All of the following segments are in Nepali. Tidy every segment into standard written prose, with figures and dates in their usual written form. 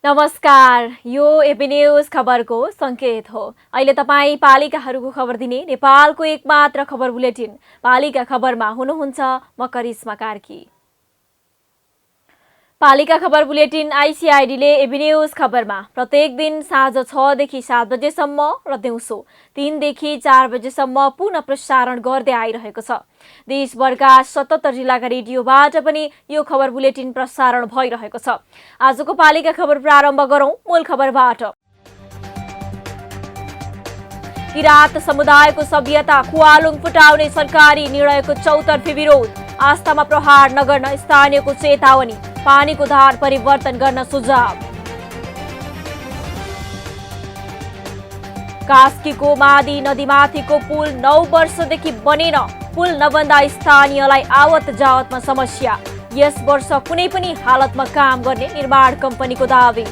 नमस्कार, यो एपी न्यूज खबरको संकेत हो। अहिले तपाईँ पालिकाहरूको खबर दिने नेपालको एकमात्र खबर बुलेटिन पालिका खबरमा हुनुहुन्छ म करिश्मा कार्की। पालिका खबर बुलेटिन आइसिआइडीले एपी न्यूज खबरमा प्रत्येक दिन साँझ 6 देखि 7 बजेसम्म र दिउँसो 3 देखि 4 बजेसम्म पुनः प्रसारण गर्दै आइरहेको छ। देशभरका 77 जिल्लाका रेडियोबाट पनि यो खबर बुलेटिन प्रसारण भइरहेको छ। आजको पालिका खबर प्रारम्भ गरौं मूल खबरबाट। किरात समुदायको सभ्यता खुवालुङ फुटाउने सरकारी निर्णयको चौतर्फी विरोध, आस्थामा प्रहार नगर्न स्थानीयको चेतावनी, पानीको धार परिवर्तन गर्न सुझाव। कास्कीको मादी नदीमाथिको पुल 9 वर्षदेखि बनेन, पुल नबन्दा स्थानीयलाई आवत जावतमा समस्या। यस वर्ष कुनै पनि हालतमा काम गर्ने निर्माण कम्पनीको दावी।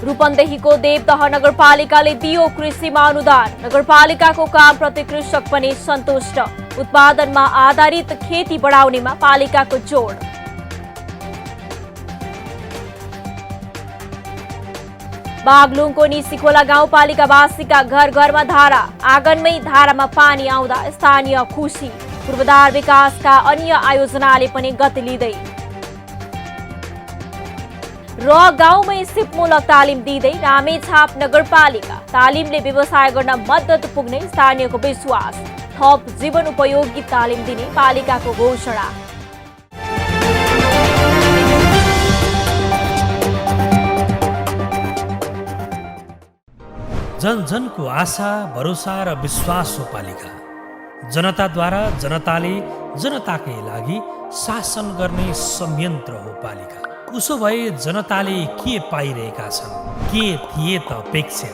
रूपन्देहीको देवदह नगरपालिकाले दियो कृषिमा अनुदान, नगरपालिकाको कामप्रति कृषक पनि सन्तुष्ट। उत्पादनमा आधारित खेती बढाउनेमा पालिकाको जोड। बागलुङको निसीखोला गाउँपालिकावासीका घर घरमा धारा, आँगनमै धारामा पानी आउँदा स्थानीय खुसी। पूर्वाधार विकासका अन्य आयोजनाले पनि गति लिँदै र गाउँमै सिपमूलक तालिम दिँदै रामेछाप नगरपालिका तालिमले व्यवसाय गर्न मद्दत पुग्ने स्थानीयको विश्वास। थप जीवन उपयोगी तालिम दिने पालिकाको घोषणा। जन जनको आशा भरोसा र विश्वास हो पालिका। जनताद्वारा जनताले जनताकै लागि शासन गर्ने संयन्त्र हो पालिका। उसो भए जनताले के पाइरहेका छन्, के थिए त अपेक्षा?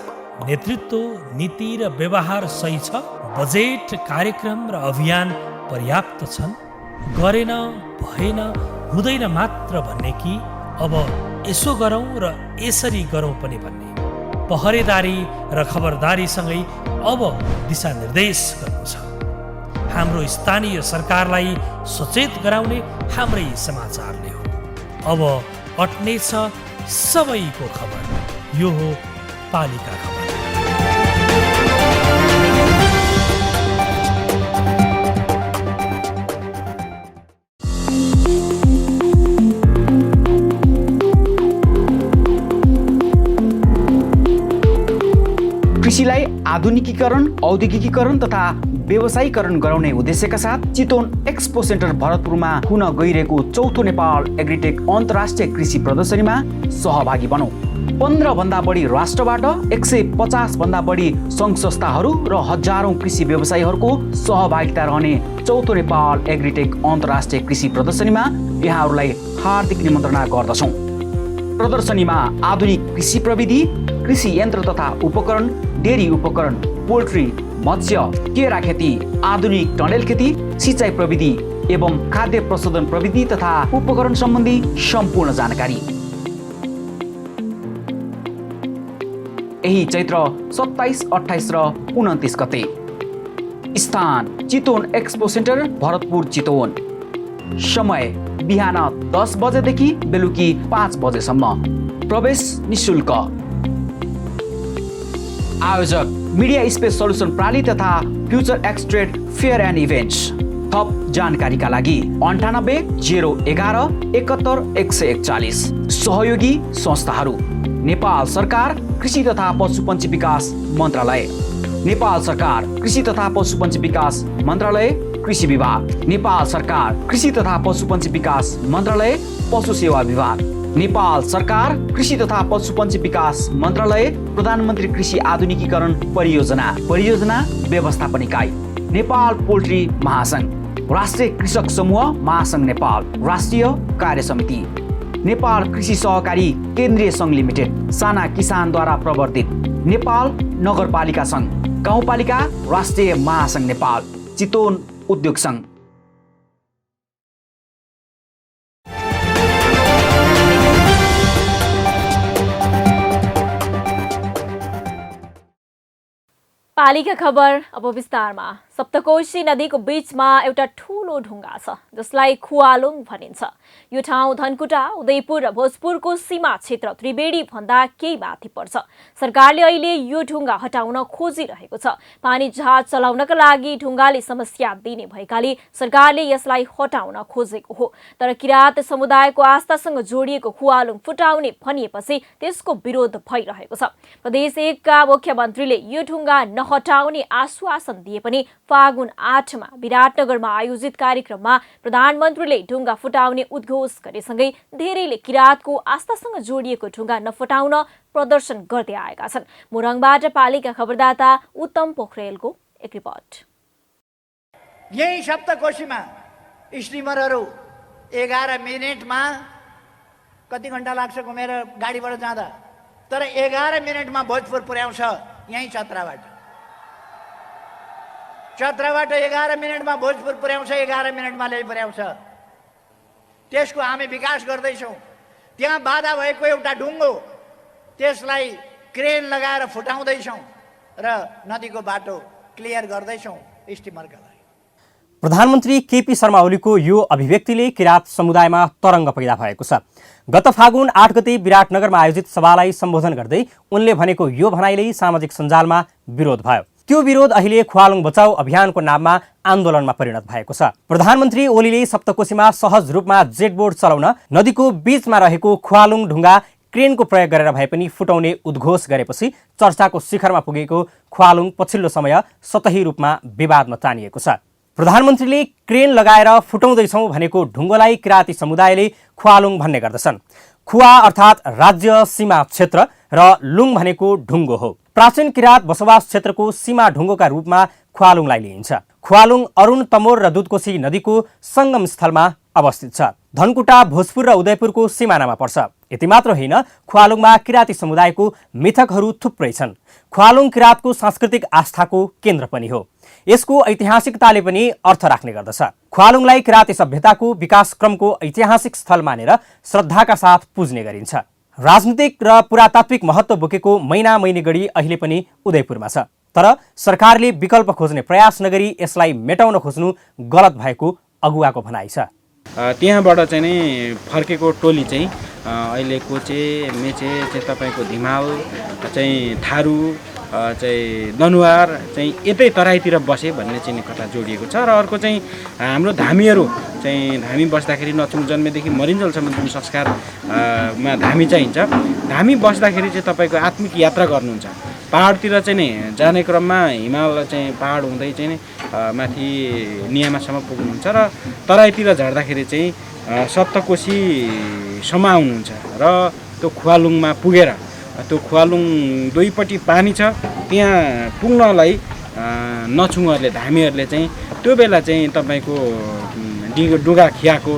नेतृत्व, नीति र व्यवहार सही छ? बजेट, कार्यक्रम र अभियान पर्याप्त छन्? गरेन, भएन, हुँदैन मात्र भन्ने कि अब यसो गरौँ र यसरी गरौँ पनि भन्ने? पहरेदारी र खबरदारीसँगै अब दिशानिर्देश गर्नु छ। हाम्रो स्थानीय सरकारलाई सचेत गराउने हाम्रै समाचारले हो। अब अट्नेछ सबैको खबर। यो हो पालिका खबर। कृषिलाई आधुनिकीकरण, औद्योगिकीकरण तथा व्यवसायीकरण गराउने उद्देश्यका साथ चितवन एक्सपो सेन्टर भरतपुरमा हुन गइरहेको चौथो नेपाल एग्रिटेक अन्तर्राष्ट्रिय कृषि प्रदर्शनीमा सहभागी बनौं। 15 भन्दा बढी राष्ट्रबाट 150 भन्दा बढी सङ्घ संस्थाहरू र हजारौं कृषि व्यवसायीहरूको सहभागिता रहने चौथो नेपाल एग्रिटेक अन्तर्राष्ट्रिय कृषि प्रदर्शनीमा यहाँहरूलाई हार्दिक निमन्त्रणा गर्दछौँ। प्रदर्शनीमा आधुनिक कृषि प्रविधि, कृषि यन्त्र तथा उपकरण, डेरी उपकरण, पोल्ट्री, मत्स्य, केरा खेती, आधुनिक टनेल खेती, सिँचाइ प्रविधि एवं खाद्य प्रशोधन प्रविधि तथा उपकरण सम्बन्धी सम्पूर्ण जानकारी। यही चैत्र 27, 28 र 29 गते। स्थान चितवन एक्सपो सेन्टर भरतपुर चितवन। समय बिहान 10 बजेदेखि बेलुकी 5 बजेसम्म। प्रवेश निःशुल्क। आयोजक मिडिया स्पेस सल्युसन प्राली तथा future x trade fair and events. थप जानकारीका लागि 98 011 71 141। सहयोगी संस्थाहरू: नेपाल सरकार कृषि तथा पशुपन्छी विकास मन्त्रालय, नेपाल सरकार कृषि तथा पशुपन्छी विकास मन्त्रालय कृषि विभाग, नेपाल सरकार कृषि तथा पशुपन्छी विकास मन्त्रालय पशु सेवा विभाग, नेपाल सरकार कृषि तथा पशुपन्छी विकास मन्त्रालय प्रधानमन्त्री कृषि आधुनिकीकरण परियोजना व्यवस्थापन इकाइ, नेपाल पोल्ट्री महासंघ, राष्ट्रिय कृषक समूह महासंघ नेपाल, राष्ट्रिय कार्य समिति। नेपाल कृषि सहकारी केन्द्रीय सङ्घ लिमिटेड, साना किसानद्वारा प्रवर्तित नेपाल नगरपालिका सङ्घ, गाउँपालिका राष्ट्रिय महासङ्घ नेपाल, चितवन उद्योग सङ्घ। पालिका खबर अब विस्तारमा। सप्तकोशी नदीको बीचमा एउटा ठूलो ढुङ्गा छ जसलाई खुवालुङ भनिन्छ। यो ठाउँ धनकुटा, उदयपुर र भोजपुरको सीमा क्षेत्र त्रिवेणी भन्दा केही माथि पर्छ। सरकारले अहिले यो ढुङ्गा हटाउन खोजिरहेको छ। पानी जहाज चलाउनका लागि ढुङ्गाले समस्या दिने भएकाले सरकारले यसलाई हटाउन खोजेको हो। तर किराँत समुदायको आस्थासँग जोडिएको खुवालुङ फुटाउने भनिएपछि त्यसको विरोध भइरहेको छ। प्रदेश 1 का मुख्यमन्त्रीले यो ढुङ्गा नहटाउने आश्वासन दिए पनि फागुन 8 मा विराटनगरमा आयोजित कार्यक्रममा प्रधानमन्त्रीले ढुङ्गा फुटाउने उद्घोष गरेसँगै धेरैले किराँतको आस्थासँग जोडिएको ढुङ्गा नफुटाउन प्रदर्शन गर्दै आएका छन्। मोरङबाट पालिका खबरदाता उत्तम पोखरेलको एक रिपोर्ट। यही सप्तकोशीमा स्टिमरहरू 11 मिनेटमा कति घण्टा लाग्छ घुमेर गाडीबाट जाँदा, तर 11 मिनेटमा भोजपुर पुर्याउँछ। यही चत्राबाट 11 मिनेटमा भोजपुर पुर्याउँछ, 11 मिनेटमा ल्याइ पुर्याउँछ। त्यसको हामी विकास गर्दैछौँ। त्यहाँ बाधा भएको एउटा ढुङ्गो, त्यसलाई क्रेन लगाएर फुटाउँदैछौँ र नदीको बाटो क्लियर गर्दैछौँ स्टिमरका लागि। प्रधानमन्त्री केपी शर्मा ओलीको यो अभिव्यक्तिले किराँत समुदायमा तरङ्ग पैदा भएको छ। गत फागुन 8 गते विराटनगरमा आयोजित सभालाई सम्बोधन गर्दै उनले भनेको यो भनाइले सामाजिक सञ्जालमा विरोध भयो। त्यो विरोध अहिले खुवालुङ बचाऊ अभियानको नाममा आन्दोलनमा परिणत भएको छ। प्रधानमन्त्री ओलीले सप्तकोशीमा सहज रूपमा जेटबोट चलाउन नदीको बीचमा रहेको खुवालुङ ढुङ्गा क्रेनको प्रयोग गरेर भए पनि फुटाउने उद्घोष गरेपछि चर्चाको शिखरमा पुगेको खुवालुङ पछिल्लो समय सतही रूपमा विवादमा तानिएको छ। प्रधानमन्त्रीले क्रेन लगाएर फुटाउँदैछौँ भनेको ढुङ्गोलाई किराँती समुदायले खुवालुङ भन्ने गर्दछन्। खुवा अर्थात् राज्य सीमा क्षेत्र र लुङ भनेको ढुङ्गो हो। प्राचीन किराँत बसोबास क्षेत्रको सीमा ढुङ्गोका रूपमा खुवालुङलाई लिइन्छ। खुवालुङ अरुण तमोर र दुधकोशी नदीको सङ्गम स्थलमा अवस्थित छ। धनकुटा, भोजपुर र उदयपुरको सिमानामा पर्छ। यति मात्र होइन, खुवालुङमा किराँती समुदायको मिथकहरू थुप्रै छन्। खुवालुङ किराँतको सांस्कृतिक आस्थाको केन्द्र पनि हो। यसको ऐतिहासिकताले पनि अर्थ राख्ने गर्दछ। खुवालुङलाई किराँती सभ्यताको विकास क्रमको ऐतिहासिक स्थल मानेर श्रद्धाका साथ पुज्ने गरिन्छ। राजनीतिक र पुरातात्विक महत्त्व बोकेको मैना मैनीगढी अहिले पनि उदयपुरमा छ। तर सरकारले विकल्प खोज्ने प्रयास नगरी यसलाई मेटाउन खोज्नु गलत भएको अगुवाको भनाइ छ। त्यहाँबाट चाहिँ नै फर्केको टोली चाहिँ अहिले कोचे, मेचे चाहिँ तपाईँको धिमाल चाहिँ थारू चाहिँ दनुवार चाहिँ यतै तराईतिर बसे भन्ने चाहिँ कथा जोडिएको छ। र अर्को चाहिँ हाम्रो धामीहरू चाहिँ धामी बस्दाखेरि नचुङ जन्मेदेखि मरिन्जलसम्म जुन संस्कारमा धामी चाहिन्छ। धामी बस्दाखेरि चाहिँ तपाईँको आत्मिक यात्रा गर्नुहुन्छ। पहाडतिर चाहिँ नि जाने क्रममा हिमाल चाहिँ पहाड हुँदै चाहिँ नि माथि नियामासम्म पुग्नुहुन्छ र तराईतिर झर्दाखेरि चाहिँ सप्तकोशीसम्म आउनुहुन्छ र त्यो खुवालुङमा पुगेर त्यो खुवालुङ दुईपट्टि पानी छ, त्यहाँ पुग्नलाई नछुङहरूले धामीहरूले चाहिँ त्यो बेला चाहिँ तपाईँको डुगा खियाको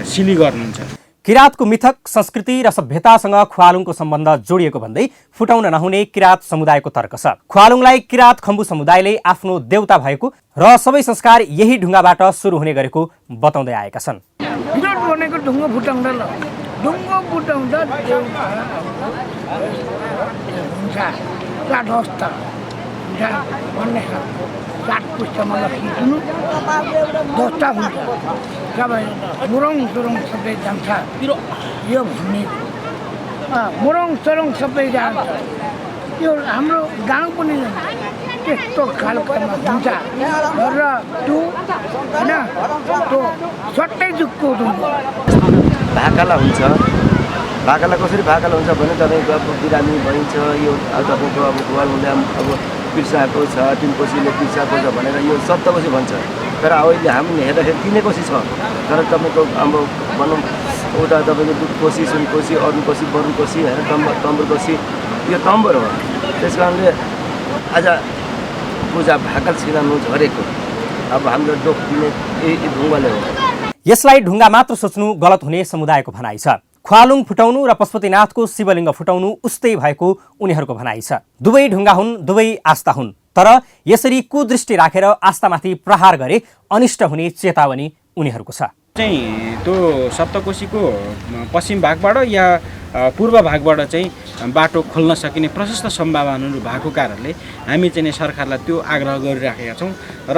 सिली गर्नुहुन्छ। किराँतको मिथक, संस्कृति र सभ्यतासँग खुवालुङको सम्बन्ध जोडिएको भन्दै फुटाउन नहुने किराँत समुदायको तर्क छ। खुवालुङलाई किराँत खम्बु समुदायले आफ्नो देउता भएको र सबै संस्कार यही ढुङ्गाबाट सुरु हुने गरेको बताउँदै आएका छन्। ढुङ्गा फुटाउँदा भन्ने सात पुस्तकमा लेखिदिनु दस्ता हुन्छ। सबै मुरङ सुरङ सबै जान्छ यो भन्ने मुरङ सुरङ सबै जान्छ। यो हाम्रो गाउँ पनि त्यस्तो खालको हुन्छ र त्यो होइन त्यो सट्टै जुक्को भाकाला हुन्छ। भाकाला कसरी भाकाला हुन्छ भने तपाईँको अब बिरामी भइन्छ। यो तपाईँको अब खुवालुङले अब पिर्साएको छ, तिनकोशीले पिर्साएको छ भनेर यो सप्तकोशी भन्छ। तर अहिले हामीले हेर्दाखेरि तिनैकोशी छ। तर तपाईँको अब भनौँ उता तपाईँको दुधकोशी, सुनकोशी, अरुणकोशी, बरुणकोशी होइन, तम्बरकोशी यो तम्बर हो। त्यस कारणले आज पूजा भाकल छिराउनु झरेको अब हाम्रो डोक दिने यही ढुङ्गाले हो। यसलाई ढुङ्गा मात्र सोच्नु गलत हुने समुदायको भनाइ छ। ख्वालुङ फुटाउनु र पशुपतिनाथको शिवलिङ्ग फुटाउनु उस्तै भएको उनीहरूको भनाइ छ। दुवै ढुङ्गा हुन्, दुवै आस्था हुन्, तर यसरी कुदृष्टि राखेर आस्थामाथि प्रहार गरे अनिष्ट हुने चेतावनी उनीहरूको छ। चाहिँ त्यो सप्तकोशीको पश्चिम भागबाट या पूर्व भागबाट चाहिँ बाटो खोल्न सकिने प्रशस्त सम्भावनाहरू भएको कारणले हामी चाहिँ सरकारलाई त्यो आग्रह गरिराखेका छौँ र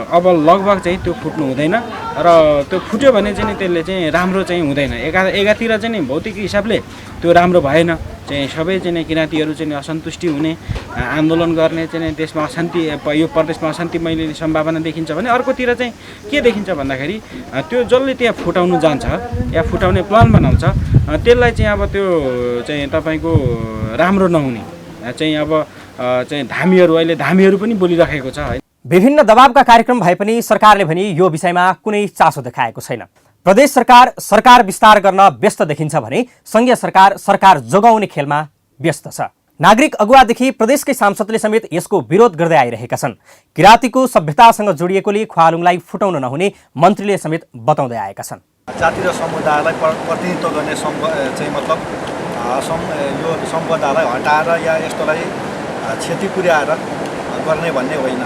अब लगभग चाहिँ त्यो फुट्नु हुँदैन र त्यो फुट्यो भने चाहिँ त्यसले चाहिँ राम्रो चाहिँ हुँदैन। एकातिर चाहिँ भौतिक हिसाबले त्यो राम्रो भएन, चाहिँ सबै चाहिँ किराँतीहरू चाहिँ असन्तुष्टि हुने, आन्दोलन गर्ने, चाहिँ देशमा अशान्ति, यो प्रदेशमा अशान्ति मैले सम्भावना देखिन्छ भने अर्कोतिर चाहिँ के देखिन्छ भन्दाखेरि त्यो जसले त्यहाँ फुटाउनु जान्छ या फुटाउने प्लान बनाउँछ त्यसलाई चाहिँ अब त्यो चाहिँ तपाईँको राम्रो नहुने चाहिँ अब चाहिँ धामीहरू पनि बोलिराखेको छ है। विभिन्न दबावका कार्यक्रम भए पनि सरकारले भने यो विषयमा कुनै चासो देखाएको छैन। प्रदेश सरकार विस्तार गर्न व्यस्त देखिन्छ भने संघीय सरकार जोगाउने खेलमा व्यस्त छ। नागरिक अगुवादेखि प्रदेशकै सांसदले समेत यसको विरोध गर्दै आइरहेका छन्। किराँतीको सभ्यतासँग जोडिएकोले ख्वालुङलाई फुटाउन नहुने मन्त्रीले समेत बताउँदै आएका छन्। जाति र समुदायलाई प्रतिनिधित्व गर्ने चाहिँ मतलब यो सम्पदालाई हटाएर या यस्तोलाई क्षति पुर्याएर गर्ने भन्ने होइन।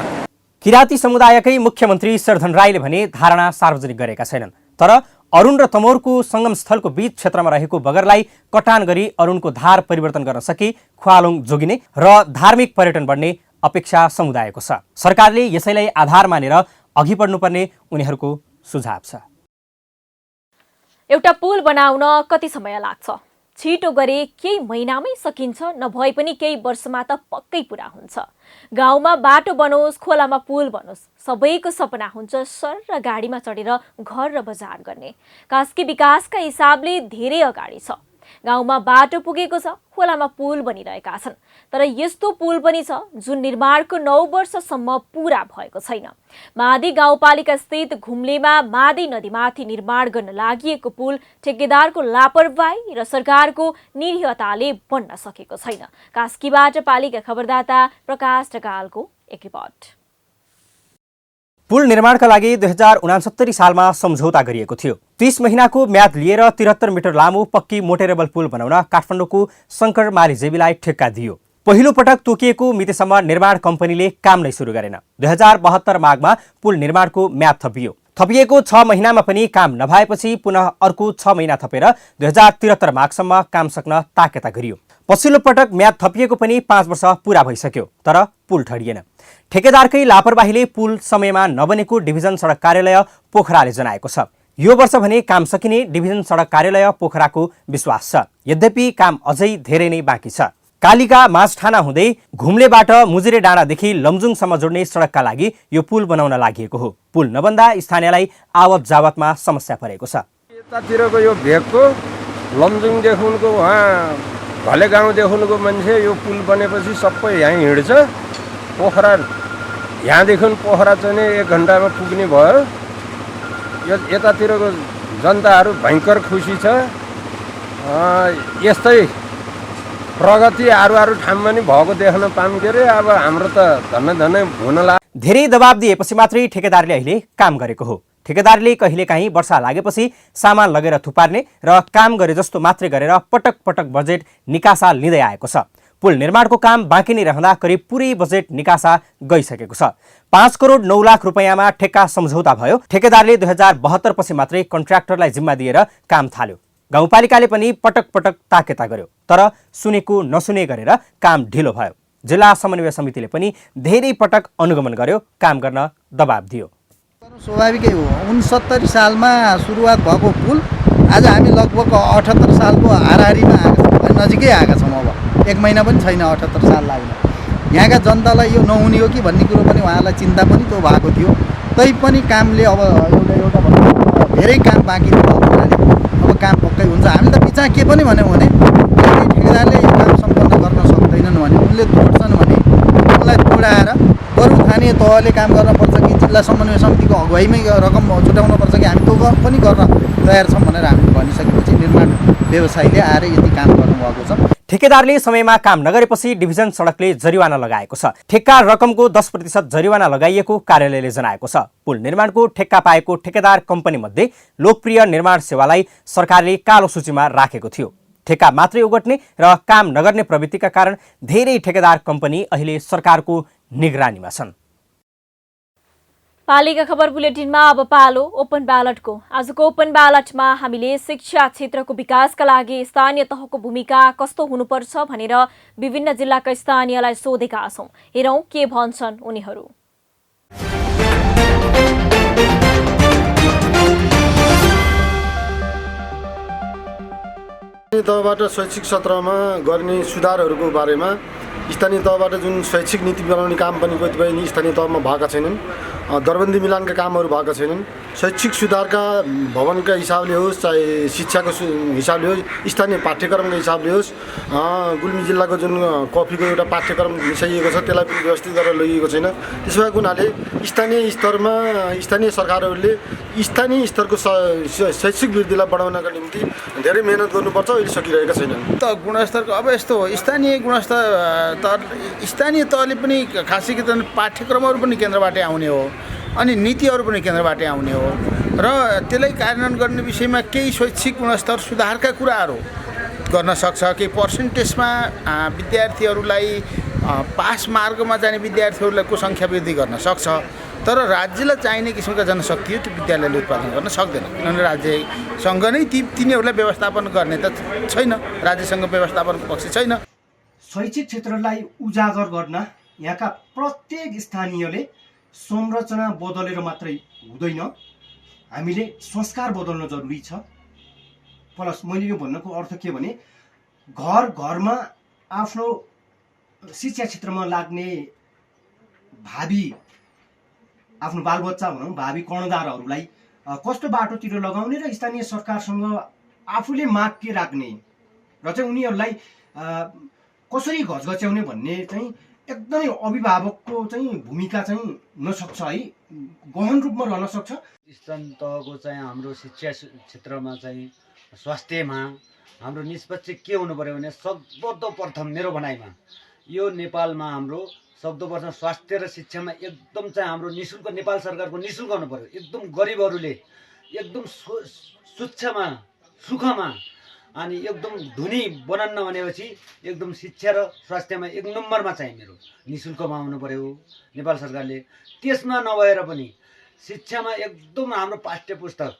किराँती समुदायकै मुख्यमन्त्री शेरधन राईले भने धारणा सार्वजनिक गरेका छैनन्, तर अरुण र तमोरको संगमस्थलको बीच क्षेत्रमा रहेको बगरलाई कटान गरी अरुणको धार परिवर्तन गर्न सके ख्वालुङ जोगिने र धार्मिक पर्यटन बढ्ने अपेक्षा समुदायको छ। सरकारले यसैलाई आधार मानेर अघि बढ्नुपर्ने उनीहरूको सुझाव छ। एउटा पुल बनाउन कति समय लाग्छ? छिटो गरे केही महिनामै सकिन्छ, नभए पनि केही वर्षमा त पक्कै पुरा हुन्छ। गाउँमा बाटो बनोस्, खोलामा पुल बनोस्, सबैको सपना हुन्छ सर र गाडीमा चढेर घर र बजार गर्ने। कास्की विकासका हिसाबले धेरै अगाडि छ। गाउँमा बाटो पुगेको छ, खोलामा पुल बनिरहेका छन्, तर यस्तो पुल पनि छ जुन निर्माणको 9 वर्षसम्म पूरा भएको छैन। मादी गाउँपालिका स्थित घुम्लेमा मादी नदीमाथि निर्माण गर्न लागिएको पुल ठेकेदारको लापरवाही र सरकारको निरीहताले बन्न सकेको छैन। कास्कीबाट पालिका खबरदाता प्रकाश ढकालको एक रिपोर्ट। पुल निर्माणका लागि 2069 सालमा सम्झौता गरिएको थियो। 30 महिनाको म्याद लिएर 73 मिटर लामो पक्की मोटेरेबल पुल बनाउन काठमाडौँको शङ्कर मालीजेबीलाई ठेक्का दियो। पहिलो पटक तोकिएको मितिसम्म निर्माण कम्पनीले काम नै सुरु गरेन। 2072 माघमा पुल निर्माणको म्याद थपिएको 6 महिनामा पनि काम नभएपछि पुनः अर्को 6 महिना थपेर 2073 माघसम्म काम सक्न ताकेता गरियो। पछिल्लो पटक म्याद थपिएको पनि 5 वर्ष पूरा भइसक्यो, तर पुल ठडिएन। ठेकेदारकै लापरवाहीले पुल समयमा नबनेको डिभिजन सडक कार्यालय पोखराले जनाएको छ। यो वर्ष भने काम सकिने डिभिजन सडक कार्यालय पोखराको विश्वास छ। यद्यपि काम अझै धेरै नै बाँकी छ। कालिका माझठाना हुँदै घुम्लेबाट मुजिरे डाँडादेखि लमजुङसम्म जोड्ने सडकका लागि यो पुल बनाउन लागि हो। पुल नबन्दा स्थानीयलाई आवत जावतमा समस्या परेको छ। यतातिरको यो भेगको लमजुङदेखिको उहाँ भले गाउँदेखिको मान्छे यो पुल बनेपछि सबै यहाँ हिँड्छ। पोखरा यहाँदेखि पोखरा चाहिँ 1 घन्टामा पुग्ने भयो। यो यतातिरको जनताहरू भयङ्कर खुसी छ। यस्तै प्रगति अरू ठाउँमा नि भएको देख्न पाऊँ के अरे। अब हाम्रो त धन्नै हुन लाग्यो। धेरै दबाब दिएपछि मात्रै ठेकेदारले अहिले काम गरेको हो। ठेकेदारले कहिलेकाहीँ वर्षा लागेपछि सामान लगेर थुपार्ने र काम गरे जस्तो मात्रै गरेर पटक पटक बजेट निकासा लिँदै आएको छ। पुल निर्माणको काम बाँकी नै रहँदा करिब पुरै बजेट निकासा गइसकेको छ। 5 करोड 9 लाख रुपैयाँमा ठेक्का सम्झौता भयो। ठेकेदारले 2072 पछि मात्रै कन्ट्र्याक्टरलाई जिम्मा दिएर काम थाल्यो। गाउँपालिकाले पनि पटक पटक ताकेता गर्यो, तर सुनेको नसुने गरेर काम ढिलो भयो। जिल्ला समन्वय समितिले पनि धेरै पटक अनुगमन गर्यो, काम गर्न दबाब दियो। स्वाभाविकै हो। 69 सालमा सुरुवात भएको पुल आज हामी लगभग 78 सालको हाराहारीमा आएको छौँ, नजिकै आएका छौँ। अब 1 महिना पनि छैन 78 साल लाग्न। यहाँका जनतालाई यो नहुने हो कि भन्ने कुरो पनि उहाँलाई चिन्ता पनि त्यो भएको थियो। तैपनि कामले अब एउटा धेरै काम बाँकी भएको हुनाले अब काम पक्कै हुन्छ। हामीले त बिचा के पनि भन्यौँ भने ठेकेदारले यो काम सम्पन्न गर्न सक्दैनन् भने, उनले तोड्छन् भने उनलाई तोडाएर बरु स्थानीय तहले काम गर्नुपर्छ कि जिल्ला समन्वय समितिको अगुवाईमै रकम छुट्याउनुपर्छ कि हामी त्यो पनि गर्न तयार छौँ भनेर हामीले भनिसकेपछि निर्माण व्यवसायीले आएर यति काम गर्नुभएको छ। ठेकेदारले समयमा काम नगरेपछि डिभिजन सडकले जरिवाना लगाएको छ। ठेक्का रकमको 10% जरिवाना लगाइएको कार्यालयले जनाएको छ। पुल निर्माणको ठेक्का पाएको ठेकेदार कम्पनीमध्ये लोकप्रिय निर्माण सेवालाई सरकारले कालो सूचीमा राखेको थियो। ठेक्का मात्रै ओगट्ने र काम नगर्ने प्रवृत्तिका कारण धेरै ठेकेदार कम्पनी अहिले सरकारको निगरानीमा छन्। पालिका खबर बुलेटिनमा अब पालो ओपन ब्यालटको। आजको ओपन ब्यालटमा हामीले शिक्षा क्षेत्रको विकासका लागि स्थानीय तहको भूमिका कस्तो हुनुपर्छ भनेर विभिन्न जिल्लाका स्थानीयलाई सोधेका छौं। हेरौं के भन्छन् उनीहरू। तहबाट शैक्षिक सत्रमा गर्ने सुधारहरूको बारेमा स्थानीय तहबाट जुन शैक्षिक नीति बनाउने काम पनि कतिपय स्थानीय तहमा भएका छैनन्। दरबन्दी मिलानका कामहरू भएका छैनन्। शैक्षिक सुधारका भवनका हिसाबले होस्, चाहे शिक्षाको हिसाबले होस्, स्थानीय पाठ्यक्रमको हिसाबले होस्, गुल्मी जिल्लाको जुन कफीको एउटा पाठ्यक्रम मिसाइएको छ त्यसलाई पनि व्यवस्थित गरेर लगिएको छैन। त्यसो भएको हुनाले स्थानीय स्तरमा स्थानीय सरकारहरूले स्थानीय स्तरको शैक्षिक वृद्धिलाई बढाउनका निम्ति धेरै मेहनत गर्नुपर्छ, अहिले सकिरहेका छैनन्। त गुणस्तरको अब यस्तो हो, स्थानीय गुणस्तर स्थानीय तहले पनि खासै के पाठ्यक्रमहरू पनि केन्द्रबाटै आउने हो अनि नीतिहरू पनि केन्द्रबाटै आउने हो र त्यसलाई कार्यान्वयन गर्ने विषयमा केही शैक्षिक गुणस्तर सुधारका कुराहरू गर्न सक्छ। केही पर्सेन्टेजमा विद्यार्थीहरूलाई पास मार्गमा जाने विद्यार्थीहरूलाई को सङ्ख्या वृद्धि गर्न सक्छ। तर राज्यलाई चाहिने किसिमका जनशक्ति त्यो विद्यालयले उत्पादन गर्न सक्दैन, किनभने राज्यसँग नै तिनीहरूलाई व्यवस्थापन गर्ने त छैन, राज्यसँग व्यवस्थापनको पक्ष छैन। शैक्षिक क्षेत्रलाई उजागर गर्न यहाँका प्रत्येक स्थानीयले संरचना बदलेर मात्रै हुँदैन, हामीले संस्कार बदल्न जरुरी छ। प्लस मैले यो भन्नको अर्थ के भने घर घरमा आफ्नो शिक्षा क्षेत्रमा लाग्ने भावी आफ्नो बालबच्चा भनौँ भावी कर्णधारहरूलाई कस्तो बाटोतिर लगाउने र स्थानीय सरकारसँग आफूले माग के राख्ने र चाहिँ उनीहरूलाई कसरी घचघच्याउने भन्ने चाहिँ एकदमै अभिभावकको चाहिँ भूमिका चाहिँ नसक्छ है, गहन रूपमा रहन सक्छ। स्थानीय तहको चाहिँ हाम्रो शिक्षा क्षेत्रमा चाहिँ स्वास्थ्यमा हाम्रो निष्पक्ष के हुनु पर्यो भने सर्वप्रथम मेरो भनाइमा यो नेपालमा हाम्रो सर्वप्रथम स्वास्थ्य र शिक्षामा एकदम चाहिँ हाम्रो निःशुल्क नेपाल सरकारको निःशुल्क हुनु पर्यो। एकदम गरिबहरूले एकदम स्वच्छमा सुखमा अनि एकदम धुनी बनाउन भनेपछि एकदम शिक्षा र स्वास्थ्यमा एक नम्बरमा चाहिँ मेरो निःशुल्कमा आउनु पर्यो नेपाल सरकारले। त्यसमा नभएर पनि शिक्षामा एकदम हाम्रो पाठ्य पुस्तक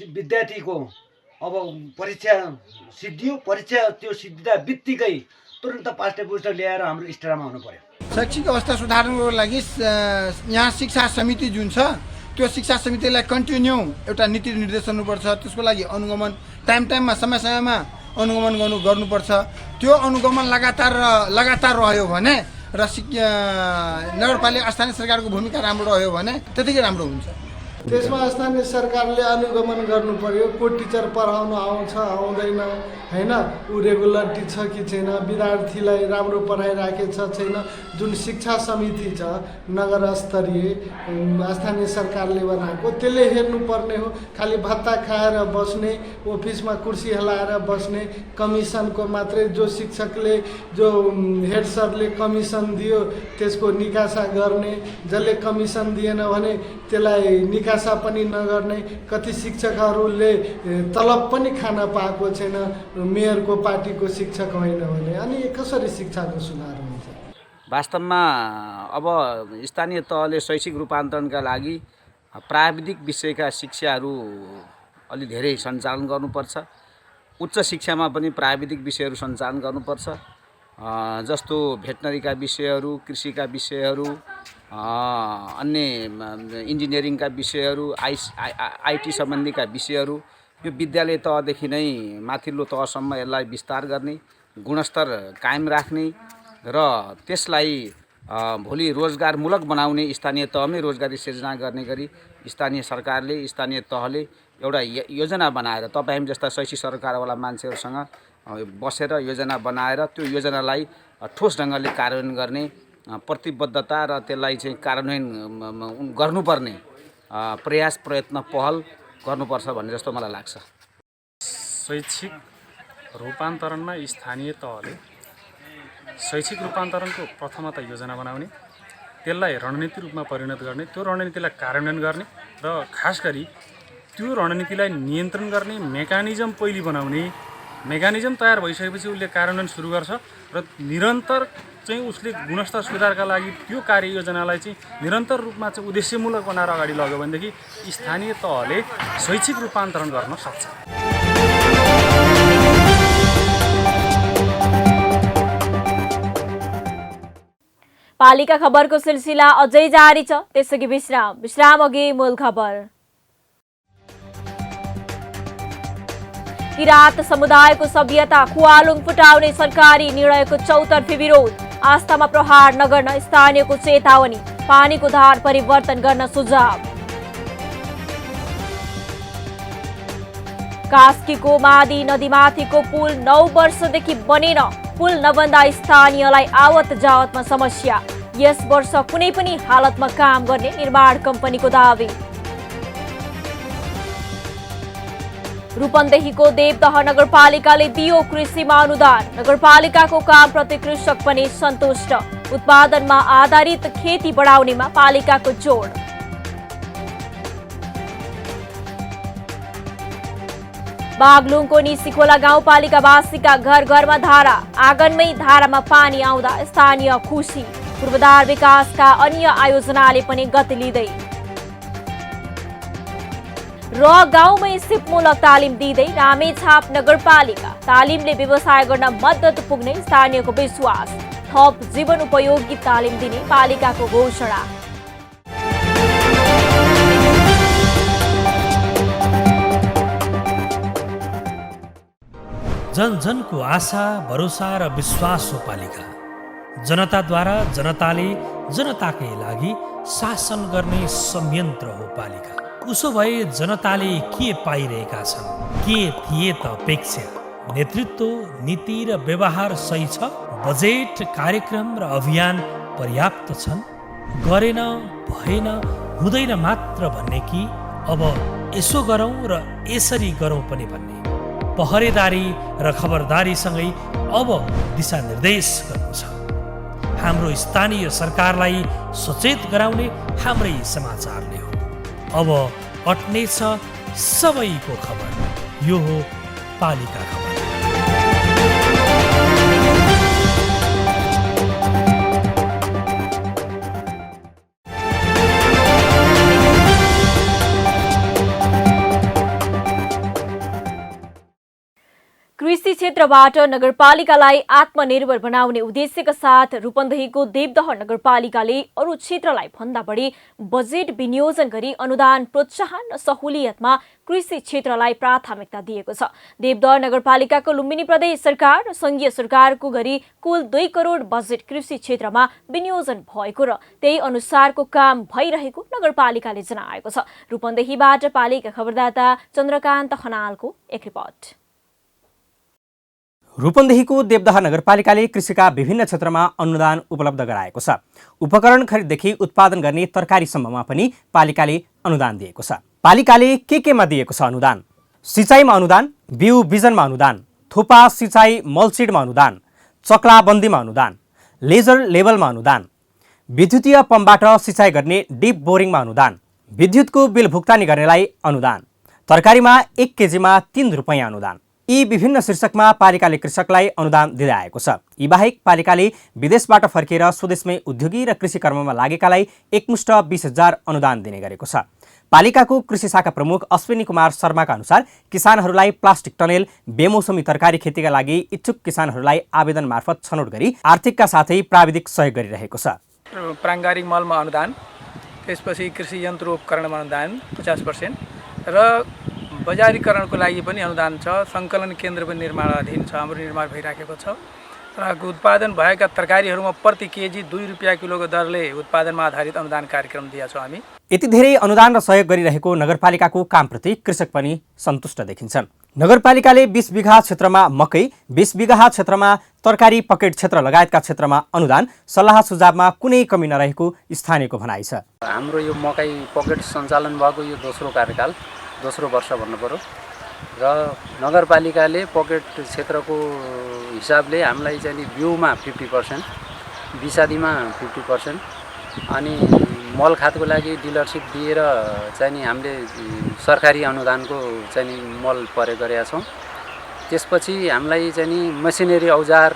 विद्यार्थीको अब परीक्षा सिद्धियो, परीक्षा त्यो सिद्धिँदा बित्तिकै तुरन्त पाठ्य पुस्तक ल्याएर हाम्रो स्टारमा आउनु पर्यो। शैक्षिक अवस्था सुधार्नको लागि यहाँ शिक्षा समिति जुन छ त्यो शिक्षा समितिलाई कन्टिन्यू एउटा नीति निर्देशन हुनुपर्छ। त्यसको लागि अनुगमन टाइममा समय समयमा अनुगमन गर्नुपर्छ। त्यो अनुगमन लगातार रह्यो भने र नगरपालिका स्थानीय सरकारको भूमिका राम्रो रह्यो भने त्यतिकै राम्रो हुन्छ। त्यसमा स्थानीय सरकारले अनुगमन गर्नु पर्यो। को टिचर पढाउन आउँछ आउँदैन हैन, ऊ रेगुलरिटी छ कि छैन, विद्यार्थीलाई राम्रो पढाइराखेको छ छैन। जुन शिक्षा समिति छ नगर स्तरीय स्थानीय सरकारले बनाएको त्यसले हेर्नुपर्ने हो। खालि भत्ता खाएर बस्ने, अफिसमा कुर्सी हलाएर बस्ने, कमिसनको मात्रै जो शिक्षकले जो हेड सरले कमिसन दियो त्यसको निकासा गर्ने, जसले कमिसन दिएन भने त्यसलाई निकासा पनि नगर्ने, कति शिक्षकहरूले तलब पनि खान पाएको छैन मेयरको पार्टीको शिक्षक होइन भने, अनि कसरी शिक्षाको सुधार हुन्छ? वास्तवमा अब स्थानीय तहले शैक्षिक रूपान्तरणका लागि प्राविधिक विषयका शिक्षाहरू अलि धेरै सञ्चालन गर्नुपर्छ। उच्च शिक्षामा पनि प्राविधिक विषयहरू सञ्चालन गर्नुपर्छ, जस्तो भेटनरीका विषयहरू, कृषिका विषयहरू, अन्य इन्जिनियरिङका विषयहरू, आइटी सम्बन्धीका विषयहरू यो विद्यालय तहदेखि नै माथिल्लो तहसम्म यसलाई विस्तार गर्ने, गुणस्तर कायम राख्ने र त्यसलाई भोलि रोजगारमूलक बनाउने, स्थानीय तहमै रोजगारी सिर्जना गर्ने गरी स्थानीय सरकारले स्थानीय तहले एउटा योजना बनाएर तपाईँ जस्ता शैक्षिक सरकारवाला मान्छेहरूसँग बसेर योजना बनाएर त्यो योजनालाई ठोस ढङ्गले कार्यान्वयन गर्ने प्रतिबद्धता र त्यसलाई चाहिँ कार्यान्वयन गर्नुपर्ने प्रयास प्रयत्न पहल गर्नुपर्छ भन्ने जस्तो मलाई लाग्छ। शैक्षिक रूपान्तरणमा स्थानीय तहले शैक्षिक रूपान्तरणको प्रथमतः योजना बनाउने, त्यसलाई रणनीति रूपमा परिणत गर्ने, त्यो रणनीतिलाई कार्यान्वयन गर्ने र खास गरी त्यो रणनीतिलाई नियन्त्रण गर्ने मेकानिजम पहिले बनाउने। मेकानिजम तयार भइसकेपछि उसले कार्यान्वयन सुरु गर्छ र निरन्तर चाहिँ उसले गुणस्तर सुधारका लागि त्यो कार्ययोजनालाई चाहिँ निरन्तर रूपमा चाहिँ उद्देश्यमूलक बनाएर अगाडि लग्यो भनेदेखि स्थानीय तहले शैक्षिक रूपान्तरण गर्न सक्छ। पालिका खबरको सिलसिला अझै जारी छ, त्यसअघि विश्राम अघि मूल खबर। किरात समुदायको सभ्यता खुवालुङ फुटाउने सरकारी निर्णयको चौतर्फी विरोध, आस्थामा प्रहार नगर्न स्थानीयको चेतावनी, पानीको धार परिवर्तन गर्न सुझाव। कास्कीको मादी नदीमाथिको पुल 9 वर्षदेखि बनेन, पुल नबन्दा स्थानीयलाई आवत जावतमा समस्या, यस वर्ष कुनै पनि हालतमा काम गर्ने निर्माण कम्पनीको दावी। रूपन्देहीको देवदह नगरपालिकाले दियो कृषिमा अनुदान, नगरपालिकाको कामप्रति कृषक पनि सन्तुष्ट, उत्पादनमा आधारित खेती बढाउनेमा पालिकाको जोड। बागलुङको निसीखोला गाउँपालिकावासीका घर घरमा धारा, आँगनमै धारामा पानी आउँदा स्थानीय खुसी, पूर्वाधार विकासका अन्य आयोजनाले पनि गति लिँदै। र गाउँमै सिपमूलक तालिम दिँदै रामेछाप नगरपालिका, तालिमले व्यवसाय गर्न मद्दत पुग्ने स्थानीयको विश्वास, थप जीवन उपयोगी तालिम दिने पालिकाको घोषणा। जन जनको आशा भरोसा र विश्वास हो पालिका। जनताद्वारा जनताले जनताकै लागि शासन गर्ने संयन्त्र हो पालिका। उसो भए जनताले के पाइरहेका छन्, के थिए त अपेक्षा? नेतृत्व, नीति र व्यवहार सही छ? बजेट, कार्यक्रम र अभियान पर्याप्त छन्? गरेन, भएन, हुँदैन मात्र भन्ने कि अब यसो गरौँ र यसरी गरौँ पनि भन्ने? पहरेदारी र खबरदारीसँगै अब दिशानिर्देश गर्नु छ। हाम्रो स्थानीय सरकारलाई सचेत गराउने हाम्रै समाचारले हो। अब अट्नेछ सबैको खबर, यो हो पालिका खबर। कृषि क्षेत्रबाट नगरपालिकालाई आत्मनिर्भर बनाउने उद्देश्यका साथ रूपन्देहीको देवदह नगरपालिकाले अरू क्षेत्रलाई भन्दा बढी बजेट विनियोजन गरी अनुदान, प्रोत्साहन र सहुलियतमा कृषि क्षेत्रलाई प्राथमिकता दिएको छ। देवदह नगरपालिकाको लुम्बिनी प्रदेश सरकार र संघीय सरकारको गरी कुल 2 करोड बजेट कृषि क्षेत्रमा विनियोजन भएको र त्यही अनुसारको काम भइरहेको नगरपालिकाले जनाएको छ। रूपन्देहीबाट पालिका खबरदाता चन्द्रकान्त खनालको एक रिपोर्ट। रूपन्देहीको देवदह नगरपालिकाले कृषिका विभिन्न क्षेत्रमा अनुदान उपलब्ध गराएको छ। उपकरण खरिददेखि उत्पादन गर्ने तरकारीसम्ममा पनि पालिकाले अनुदान दिएको छ। पालिकाले केमा दिएको छ अनुदान? सिँचाइमा अनुदान, बिउ बिजनमा अनुदान, थोपा सिँचाइ मलसिडमा अनुदान, चक्लाबन्दीमा अनुदान, लेजर लेभलमा अनुदान, विद्युतीय पम्पबाट सिँचाइ गर्ने डिप बोरिङमा अनुदान, विद्युतको बिल भुक्तानी गर्नेलाई अनुदान, तरकारीमा 1 केजीमा 3 रुपैयाँ अनुदान। यी विभिन्न शीर्षकमा पालिकाले कृषकलाई अनुदान दिँदै आएको छ। यी बाहेक पालिकाले विदेशबाट फर्किएर स्वदेशमै उद्योगी र कृषि कर्ममा लागेकालाई एकमुष्ट 20,000 अनुदान दिने गरेको छ। पालिकाको कृषि शाखा प्रमुख अश्विनी कुमार शर्माका अनुसार किसानहरूलाई प्लास्टिक टनेल, बेमौसमी तरकारी खेतीका लागि इच्छुक किसानहरूलाई आवेदन मार्फत छनौट गरी आर्थिकका साथै प्राविधिक सहयोग गरिरहेको छ। प्राङ्गारिक मलमा अनुदान, त्यसपछि कृषि यन्त्र उपकरणमा अनुदान 50% र बजारीकरणको लागि पनि अनुदान छ। सङ्कलन केन्द्र पनि निर्माणाधीन छ, हाम्रो निर्माण भइराखेको छ र उत्पादन भएका तरकारीहरूमा प्रति केजी 2 रुपियाँ किलोको दरले उत्पादनमा आधारित अनुदान कार्यक्रम दिएका छौँ हामी। यति धेरै अनुदान र सहयोग गरिरहेको नगरपालिकाको कामप्रति कृषक पनि सन्तुष्ट देखिन्छन्। नगरपालिकाले 20 बिघा क्षेत्रमा मकै, 20 बिघा क्षेत्रमा तरकारी पकेट क्षेत्र लगायतका क्षेत्रमा अनुदान, सल्लाह सुझावमा कुनै कमी नरहेको स्थानीयको भनाइ छ। हाम्रो यो मकै पकेट सञ्चालन भएको यो दोस्रो कार्यकाल, दोस्रो वर्ष भन्नु पर्यो र नगरपालिकाले पकेट क्षेत्रको हिसाबले हामीलाई चाहिँ नि बिउमा 50%, बिसादीमा 50% अनि मल खादको लागि डिलरसिप दिएर चाहिँ नि हामीले सरकारी अनुदानको चाहिँ नि मल प्रयोग गरेका छौँ। त्यसपछि हामीलाई चाहिँ नि मसिनरी औजार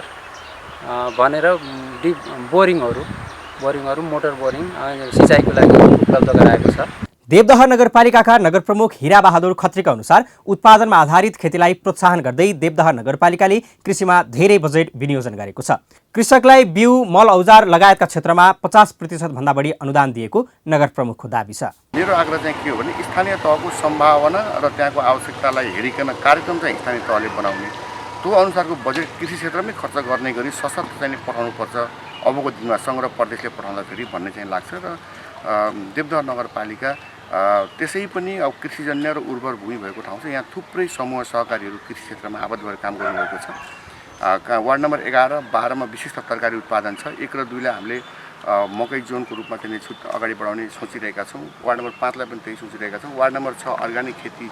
भनेर बोरिङहरू मोटर बोरिङ सिँचाइको लागि उपलब्ध गराएको छ। देवदह नगरपालिकाका नगर प्रमुख हीरा बहादुर खत्रीका अनुसार उत्पादनमा आधारित खेतीलाई प्रोत्साहन गर्दै देवदह नगरपालिकाले कृषिमा धेरै बजेट विनियोजन गरेको छ। कृषकलाई बिउ, मल औजार लगायतका क्षेत्रमा 50% भन्दा बढी अनुदान दिएको नगर प्रमुखको दाबी छ। मेरो आग्रह चाहिँ के हो भने स्थानीय तहको सम्भावना र त्यहाँको आवश्यकतालाई हेरिकन कार्यक्रम चाहिँ स्थानीय तहले बनाउने, त्यो अनुसारको बजेट कृषि क्षेत्रमै खर्च गर्ने गरी सशक्त चाहिँ पठाउनुपर्छ अबको दिनमा सङ्घ र प्रदेशले पठाउँदाखेरि भन्ने चाहिँ लाग्छ। र देवदह नगरपालिका त्यसै पनि अब कृषिजन्य र उर्वर भूमि भएको ठाउँ छ। यहाँ थुप्रै समूह सहकारीहरू कृषि क्षेत्रमा आबद्ध भएर काम गरिरहेको छ। वार्ड नम्बर 11, 12मा विशिष्ट तरकारी उत्पादन छ। 1 र 2लाई हामीले मकै जोनको रूपमा चाहिँ छुट अगाडि बढाउने सोचिरहेका छौँ। वार्ड नम्बर 5लाई पनि त्यही सोचिरहेका छौँ। वार्ड नम्बर 6 अर्ग्यानिक खेती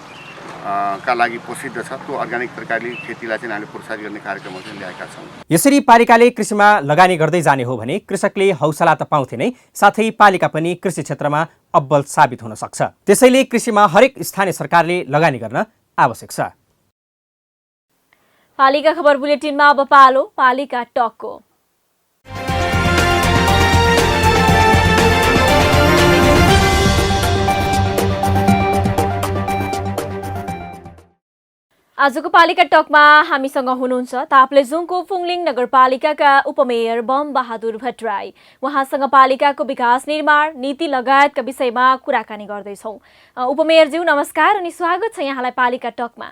का लागि प्रसिद्ध छ। त्यो अर्ग्यानिक तरकारी खेतीलाई चाहिँ हामीले प्रोत्साहित गर्ने कार्यक्रमहरू चाहिँ ल्याएका छौँ। यसरी पालिकाले कृषिमा लगानी गर्दै जाने हो भने कृषकले हौसला त पाउँथे नै, साथै पालिका पनि कृषि क्षेत्रमा अब्बल साबित हुन सक्छ। त्यसैले कृषिमा हरेक स्थानीय सरकारले लगानी गर्न आवश्यक छ। पालिका खबर बुलेटिनमा अब पालो पालिका टकको। आजको पालिका टकमा हामीसँग हुनुहुन्छ ताप्लेजुङको फुङलिङ नगरपालिकाका उपमेयर बम बहादुर भट्टराई। उहाँसँग पालिकाको विकास निर्माण, नीति लगायतका विषयमा कुराकानी गर्दैछौँ। उपमेयरज्यू नमस्कार अनि स्वागत छ यहाँलाई पालिका टकमा।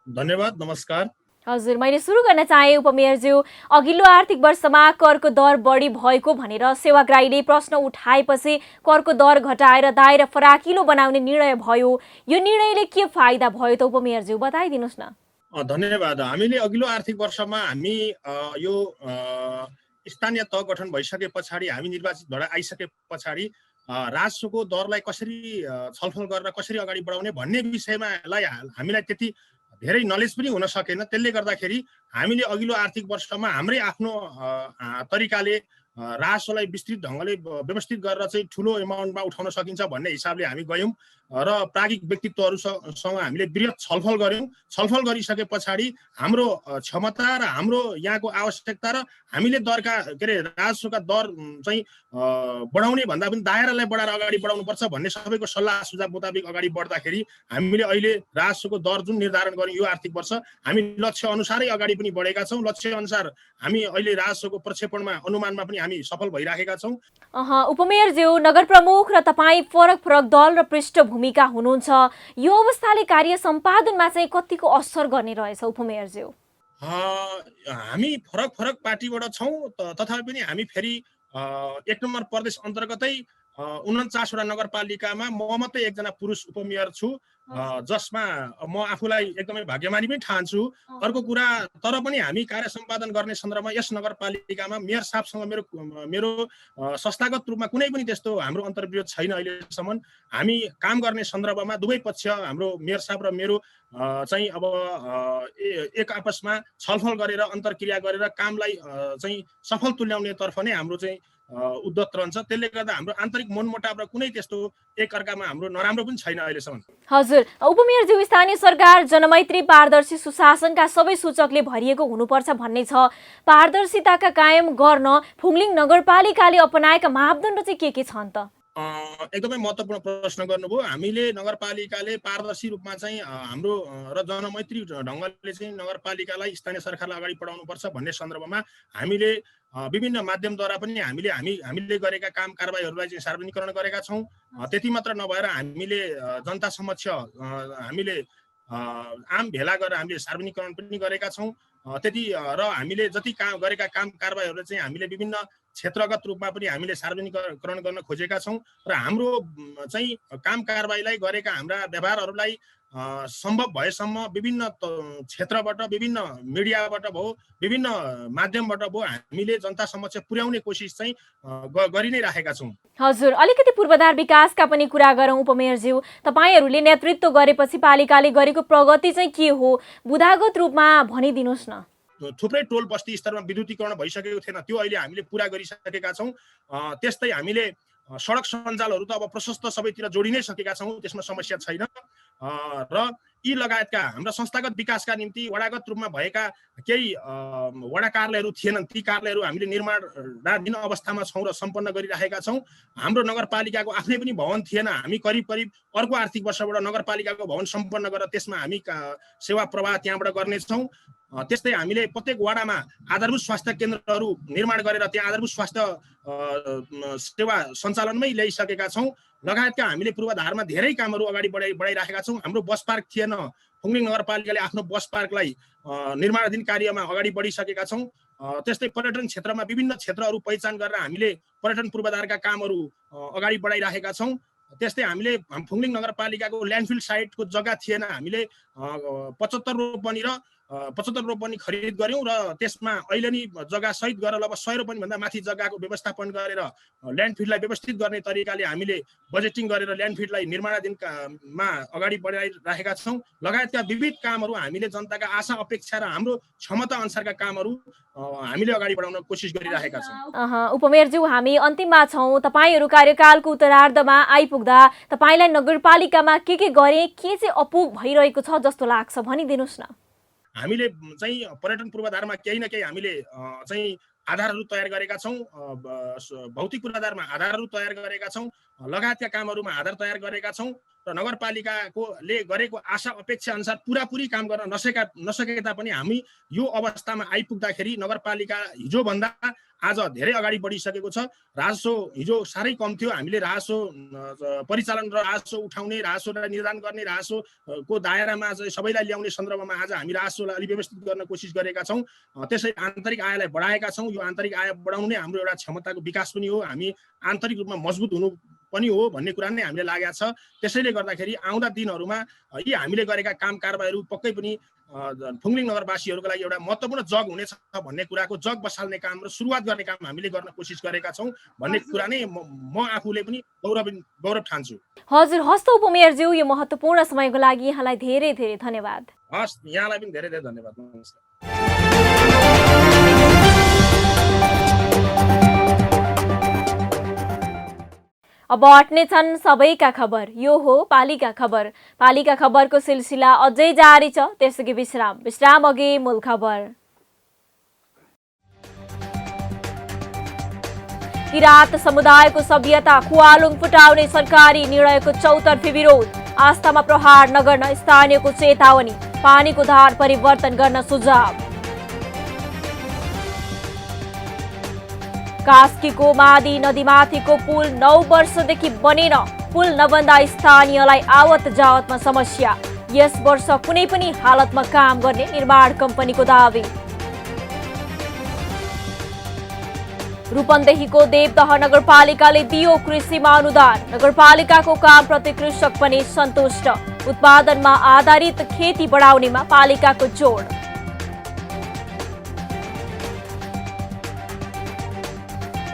धन्यवाद, नमस्कार। हजुर, मैले सुरु गर्न चाहे उपमेयरज्यू, अघिल्लो आर्थिक वर्षमा करको दर बढी भएको भनेर सेवाग्राहीले प्रश्न उठाएपछि करको दर घटाएर दायरा फराकिलो बनाउने निर्णय भयो। यो निर्णयले के फाइदा भयो त उपमेयरज्यू बताइदिनुस् न। धन्यवाद। हामीले अघिल्लो आर्थिक वर्षमा हामी यो स्थानीय तह गठन भइसके पछाडि, हामी निर्वाचित भएर आइसके पछाडि राजस्वको दरलाई कसरी छलफल गरेर कसरी अगाडि बढाउने भन्ने विषयमा हामीलाई त्यति धेरै नलेज पनि हुन सकेन। त्यसले गर्दाखेरि हामीले अघिल्लो आर्थिक वर्षमा हाम्रै आफ्नो तरिकाले राजस्वलाई विस्तृत ढङ्गले व्यवस्थित गरेर चाहिँ ठुलो एमाउन्टमा उठाउन सकिन्छ भन्ने हिसाबले हामी गयौँ र प्राज्ञिक व्यक्तित्वहरूसँग हामीले वृहत छलफल गऱ्यौँ। छलफल गरिसके पछाडि हाम्रो क्षमता र हाम्रो यहाँको आवश्यकता र हामीले दरका राजस्वका दर चाहिँ बढाउने भन्दा पनि दायरालाई बढाएर अगाडि बढाउनुपर्छ भन्ने सबैको सल्लाह सुझाव मुताबिक अगाडि बढ्दाखेरि हामीले अहिले राजस्वको दर जुन निर्धारण गर्यौँ यो आर्थिक वर्ष हामी लक्ष्य अनुसारै अगाडि पनि बढेका छौँ। लक्ष्य अनुसार हामी अहिले राजस्वको प्रक्षेपणमा अनुमानमा पनि हामी सफल भइराखेका छौँ। उपमेयरज्यू, नगर प्रमुख र तपाईँ फरक फरक दल र पृष्ठभूमिका हुनुहुन्छ। यो अवस्थाले कार्य सम्पादनमा चाहिँ कतिको असर गर्ने रहेछ उपमेयरज्यू? हामी फरक फरक पार्टीबाट छौँ, तथापि पनि हामी फेरि 1 नम्बर प्रदेश अन्तर्गतै 49 वटा नगरपालिकामा म मात्रै एकजना पुरुष उपमेयर छु, जसमा म आफूलाई एकदमै भाग्यमानी पनि ठान्छु। अर्को कुरा, तर पनि हामी कार्य सम्पादन गर्ने सन्दर्भमा यस नगरपालिकामा मेयर साहबसँग मेरो संस्थागत रूपमा कुनै पनि त्यस्तो हाम्रो अन्तर्विरोध छैन अहिलेसम्म। हामी काम गर्ने सन्दर्भमा दुवै पक्ष, हाम्रो मेयर साहब र मेरो चाहिँ अब एक आपसमा छलफल गरेर अन्तर्क्रिया गरेर कामलाई चाहिँ सफल तुल्याउनेतर्फ नै हाम्रो चाहिँ उद्यत रहन्छ। त्यसले गर्दा हाम्रो आन्तरिक मनमुटाव र कुनै त्यस्तो एकअर्कामा हाम्रो नराम्रो पनि छैन अहिलेसम्म। हजुर, उपमेयरज्यू, स्थानीय सरकार जनमैत्री, पारदर्शी सुशासनका सबै सूचकले भरिएको हुनुपर्छ भन्ने छ। पारदर्शिताका कायम गर्न फुङलिङ नगरपालिकाले अपनाएका मापदण्ड चाहिँ के छन् त? एकदमै महत्त्वपूर्ण प्रश्न गर्नुभयो। हामीले नगरपालिकाले पारदर्शी रूपमा चाहिँ हाम्रो र जनमैत्री ढङ्गले चाहिँ नगरपालिकालाई स्थानीय सरकारलाई अगाडि बढाउनुपर्छ भन्ने सन्दर्भमा हामीले विभिन्न माध्यमद्वारा पनि हामीले गरेका काम कारबाहीहरूलाई चाहिँ सार्वजनिकरण गरेका छौँ। त्यति मात्र नभएर हामीले जनता समक्ष हामीले आम भेला गरेर हामीले सार्वजनिकरण पनि गरेका छौँ। त्यति र हामीले जति गरेका काम कारबाहीहरू चाहिँ हामीले विभिन्न क्षेत्रगत रूपमा पनि हामीले सार्वजनिकरण गर्न खोजेका छौँ र हाम्रो चाहिँ काम कारबाहीलाई गरेका हाम्रा व्यवहारहरूलाई सम्भव भएसम्म विभिन्न क्षेत्रबाट, विभिन्न मिडियाबाट भयो, विभिन्न माध्यमबाट भयो हामीले जनता समक्ष पुर्याउने कोसिस चाहिँ गरि नै राखेका छौँ। हजुर, अलिकति पूर्वाधार विकासका पनि कुरा गरौँ उपमेयरज्यू। तपाईहरूले नेतृत्व गरेपछि पालिकाले गरेको प्रगति चाहिँ के हो, बुदागत रूपमा भनिदिनुहोस् न। थुप्रै टोल बस्ती स्तरमा विद्युतीकरण भइसकेको थिएन, त्यो अहिले हामीले पुरा गरिसकेका छौँ। त्यस्तै हामीले सडक सञ्जालहरू त अब प्रशस्त सबैतिर जोडि नै सकेका छौँ, त्यसमा समस्या छैन। र यी लगायतका हाम्रा संस्थागत विकासका निम्ति वडागत रूपमा भएका केही वडा कार्यालयहरू थिएनन्, ती कार्यालयहरू हामीले निर्माणाधीन अवस्थामा छौँ र सम्पन्न गरिराखेका छौँ। हाम्रो नगरपालिकाको आफ्नै पनि भवन थिएन, हामी करिब अर्को आर्थिक वर्षबाट नगरपालिकाको भवन सम्पन्न गरेर त्यसमा हामी सेवा प्रवाह त्यहाँबाट गर्नेछौँ। त्यस्तै हामीले प्रत्येक वडामा आधारभूत स्वास्थ्य केन्द्रहरू निर्माण गरेर त्यहाँ आधारभूत स्वास्थ्य सेवा सञ्चालनमै ल्याइसकेका छौँ। लगायतका हामीले पूर्वाधारमा धेरै कामहरू अगाडि बढाइराखेका छौँ। हाम्रो बस पार्क थिएन, फुङलिङ नगरपालिकाले आफ्नो बस पार्कलाई निर्माणाधीन कार्यमा अगाडि बढिसकेका छौँ। त्यस्तै पर्यटन क्षेत्रमा विभिन्न क्षेत्रहरू पहिचान गरेर हामीले पर्यटन पूर्वाधारका कामहरू अगाडि बढाइराखेका छौँ। त्यस्तै हामीले फुङलिङ नगरपालिकाको ल्यान्डफिल साइटको जग्गा थिएन, हामीले 75 रोपनी खरिद गऱ्यौँ र त्यसमा अहिले नि जग्गा सहित गरेर अब 100 रोपनीभन्दा माथि जग्गाको व्यवस्थापन गरेर ल्यान्डफिललाई व्यवस्थित गर्ने तरिकाले हामीले बजेटिङ गरेर ल्यान्डफिललाई निर्माणाधीनमा अगाडि बढाइराखेका छौँ। लगायतका विविध कामहरू हामीले जनताका आशा अपेक्षा र हाम्रो क्षमता अनुसारका कामहरू हामीले अगाडि बढाउन कोसिस गरिराखेका छौँ। उपमेयरज्यू, हामी अन्तिममा छौँ। तपाईँहरू कार्यकालको उत्तरार्धमा आइपुग्दा तपाईँलाई नगरपालिकामा के गरे, के चाहिँ अपुग भइरहेको छ जस्तो लाग्छ भनिदिनुहोस् न। हामीले चाहिँ पर्यटन पूर्वाधारमा केही न केही हामीले चाहिँ आधारहरू तयार गरेका छौँ, भौतिक पूर्वाधारमा आधारहरू तयार गरेका छौँ, लगायतका कामहरूमा आधार तयार गरेका छौँ र नगरपालिकाले गरेको आशा अपेक्षा अनुसार पुरापुरी काम गर्न नसके तापनि हामी यो अवस्थामा आइपुग्दाखेरि नगरपालिका हिजोभन्दा आज धेरै अगाडि बढिसकेको छ। राजस्व हिजो साह्रै कम थियो, हामीले राजस्व परिचालन र राजस्व उठाउने, राजस्वलाई निर्धारण गर्ने, राजस्वको दायरामा सबैलाई ल्याउने सन्दर्भमा आज हामी राजस्वलाई अलि व्यवस्थित गर्न कोसिस गरेका छौँ। त्यसै आन्तरिक आयलाई बढाएका छौँ। यो आन्तरिक आय बढाउनै हाम्रो एउटा क्षमताको विकास पनि हो, हामी आन्तरिक रूपमा मजबुत हुनु पनि हो भन्ने कुरा नै हामीले लागेको छ। त्यसैले गर्दाखेरि आउँदा दिनहरूमा यी हामीले गरेका काम कारबाहीहरू पक्कै पनि फुङलिङ नगरवासीहरूको लागि एउटा महत्त्वपूर्ण जग हुनेछ भन्ने कुराको जग बसाल्ने काम र सुरुवात गर्ने काम हामीले गर्न कोसिस गरेका छौँ भन्ने कुरा नै म आफूले पनि गौरव ठान्छु। हजुर, हस्त उपमेयरज्यू, यो महत्त्वपूर्ण समयको लागि यहाँलाई धेरै धेरै धन्यवाद। हस्, यहाँलाई पनि धेरै धेरै धन्यवाद। नमस्कार। अब हट्ने छन् सबैका खबर, यो हो पालिका खबर। पालिका खबरको सिलसिला अझै जारी छ, त्यसअघि विश्राम अघि मूल खबर। किरात समुदायको सभ्यता खुवालुङ फुटाउने सरकारी निर्णयको चौतर्फी विरोध, आस्थामा प्रहार नगर्न स्थानीयको चेतावनी, पानीको धार परिवर्तन गर्न सुझाव। कास्कीको मादी नदीमाथिको पुल 9 वर्षदेखि बनेन, पुल नबन्दा स्थानीयलाई आवत जावतमा समस्या, यस वर्ष कुनै पनि हालतमा काम गर्ने निर्माण कम्पनीको दावी। रूपन्देहीको देवदह नगरपालिकाले दियो कृषिमा अनुदान, नगरपालिकाको कामप्रति कृषक पनि सन्तुष्ट, उत्पादनमा आधारित खेती बढाउनेमा पालिकाको जोड।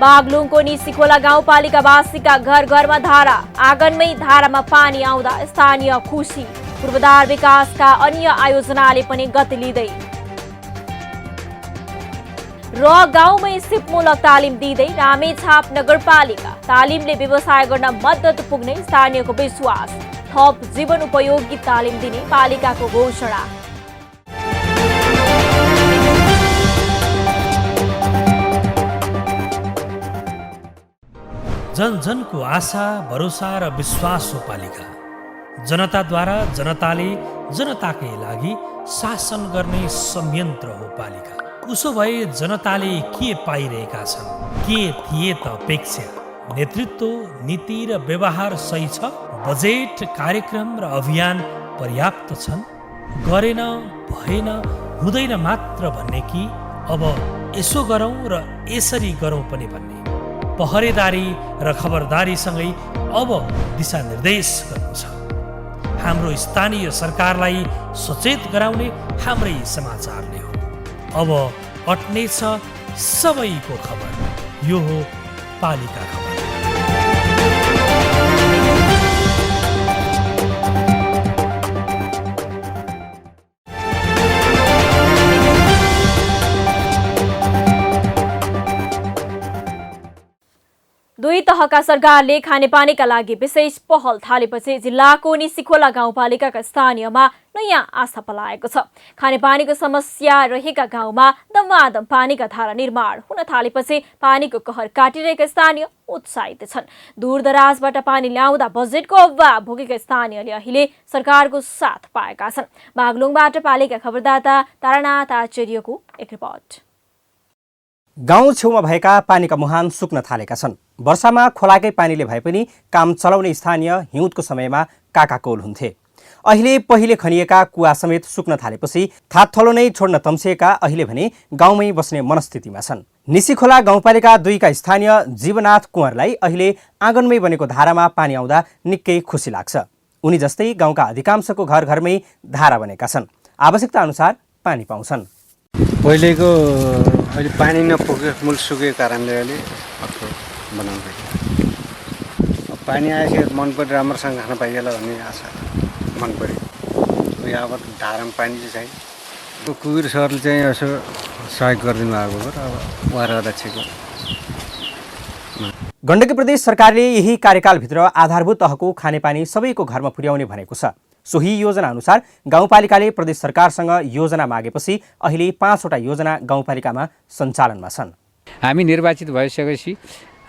बागलुङको निसीखोला गाउँपालिकावासीका घर घरमा धारा, आँगनमै धारामा पानी आउँदा स्थानीय खुसी, पूर्वाधार विकासका अन्य आयोजनाले पनि गति लिँदै। र गाउँमै सिपमूलक तालिम दिँदै रामेछाप नगरपालिका, तालिमले व्यवसाय गर्न मद्दत पुग्ने स्थानीयको विश्वास, थप जीवन उपयोगी तालिम दिने पालिकाको घोषणा। जन जनको आशा भरोसा र विश्वास हो पालिका। जनताद्वारा जनताले जनताकै लागि शासन गर्ने संयन्त्र हो पालिका। उसो भए जनताले के पाइरहेका छन्, के थिए त अपेक्षा? नेतृत्व, नीति र व्यवहार सही छ? बजेट, कार्यक्रम र अभियान पर्याप्त छन्? गरेन, भएन, हुँदैन मात्र भन्ने कि अब यसो गरौँ र यसरी गरौँ पनि भन्ने? पहरेदारी र खबरदारीसँगै अब दिशानिर्देश गर्नु छ। हाम्रो स्थानीय सरकारलाई सचेत गराउने हाम्रै समाचारले हो। अब अट्नेछ सबैको खबर। यो हो पालिका खबर। दुई तहका सरकारले खानेपानीका लागि विशेष पहल थालेपछि जिल्लाको निसीखोला गाउँपालिकाका स्थानीयमा नयाँ आशा पलाएको छ। खानेपानीको समस्या रहेका गाउँमा दमादम पानीका धारा निर्माण हुन थालेपछि पानीको कहर काटिरहेका स्थानीय उत्साहित छन्। दूरदराजबाट पानी ल्याउँदा बजेटको अभाव भोगेका स्थानीयले अहिले सरकारको साथ पाएका छन्। बागलुङबाट पालिका खबरदाता तारानाथ आचार्यको एक रिपोर्ट। गाउँ छेउमा भएका पानीका मुहान सुक्न थालेका छन्। वर्षामा खोलाकै पानीले भए पनि काम चलाउने स्थानीय हिउँदको समयमा काकाकोल हुन्थे। अहिले पहिले खनिएका कुवा समेत सुक्न थालेपछि थातथलो नै छोड्न तम्सिएका अहिले भने गाउँमै बस्ने मनस्थितिमा छन्। निसीखोला गाउँपालिका 2 का स्थानीय जीवनाथ कुँवरलाई अहिले आँगनमै बनेको धारामा पानी आउँदा निकै खुसी लाग्छ। उनी जस्तै गाउँका अधिकांशको घर घरमै धारा बनेका छन्। आवश्यकता अनुसार पानी पाउँछन्। पहिलेको अहिले पानी नपुगेको मूल सुकेको कारणले अहिले बनाउँदै पानी आएपछि मन पऱ्यो, राम्रोसँग खान पाइएला भन्ने आशा मन पऱ्यो। उयो अब धारामा पानी चाहिँ छैन। कुकुर सरले चाहिँ यसो सहयोग गरिदिनु भएको हो। अब उहाँहरू अध्यक्षको गण्डकी प्रदेश सरकारले यही कार्यकालभित्र आधारभूत तहको खानेपानी सबैको घरमा पुर्याउने भनेको छ। सोही योजना अनुसार गाउँपालिकाले प्रदेश सरकारसँग योजना मागेपछि अहिले 5 वटा योजना गाउँपालिकामा सञ्चालनमा छन्। हामी निर्वाचित भइसकेपछि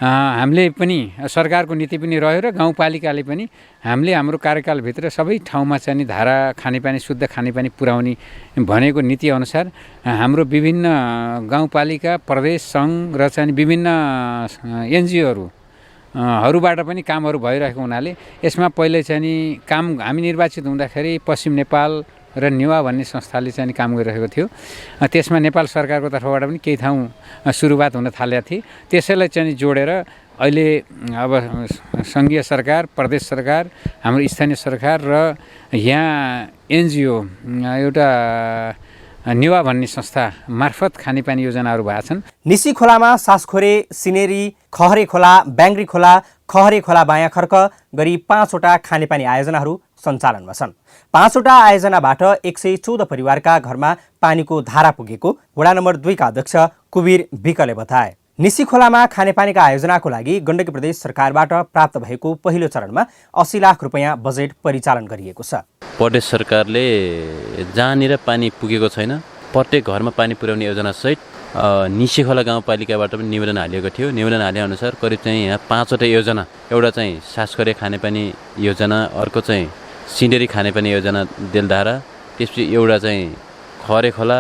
हामीले पनि सरकारको नीति पनि रह्यो र गाउँपालिकाले पनि हामीले हाम्रो कार्यकालभित्र सबै ठाउँमा चाहिँ धारा खानेपानी शुद्ध खानेपानी पुर्याउने भनेको नीति अनुसार हाम्रो विभिन्न गाउँपालिका प्रदेश सङ्घ र चाहिँ विभिन्न एनजिओहरूबाट पनि कामहरू भइरहेको हुनाले यसमा पहिले चाहिँ काम हामी निर्वाचित हुँदाखेरि पश्चिम नेपाल र नेवा भन्ने संस्थाले चाहिँ काम गरिरहेको थियो। त्यसमा नेपाल सरकारको तर्फबाट पनि केही ठाउँ सुरुवात हुन थालेका थिए। त्यसैलाई चाहिँ जोडेर अहिले अब सङ्घीय सरकार, प्रदेश सरकार, हाम्रो स्थानीय सरकार र यहाँ एनजिओ एउटा नेवा भन्ने संस्था मार्फत खानेपानी योजनाहरू भएका छन्। निसी खोलामा सासखोरे, सिनेरी, खहरे खोला, ब्याङ्ग्री खोला, खहरे खोला बायाँ खर्क गरी 5 वटा खानेपानी आयोजनाहरू सञ्चालनमा छन्। 5 वटा आयोजनाबाट 114 परिवारका घरमा पानीको धारा पुगेको वडा नम्बर 2 का अध्यक्ष कुबीर विकले बताए। निसी खोलामा खानेपानीका आयोजनाको लागि गण्डकी प्रदेश सरकारबाट प्राप्त भएको पहिलो चरणमा 80 लाख रुपैयाँ बजेट परिचालन गरिएको छ। प्रदेश सरकारले जहाँनिर पानी पुगेको छैन प्रत्येक घरमा पानी पुर्याउने योजनासहित निसी खोला गाउँपालिकाबाट पनि निवेदन हालिएको थियो। निवेदन हाले अनुसार करिब चाहिँ यहाँ 5 वटा योजना, एउटा चाहिँ सासखरे खानेपानी योजना, अर्को चाहिँ सिन्डेरी खानेपानी योजना देलधारा, त्यसपछि एउटा चाहिँ खहरे खोला,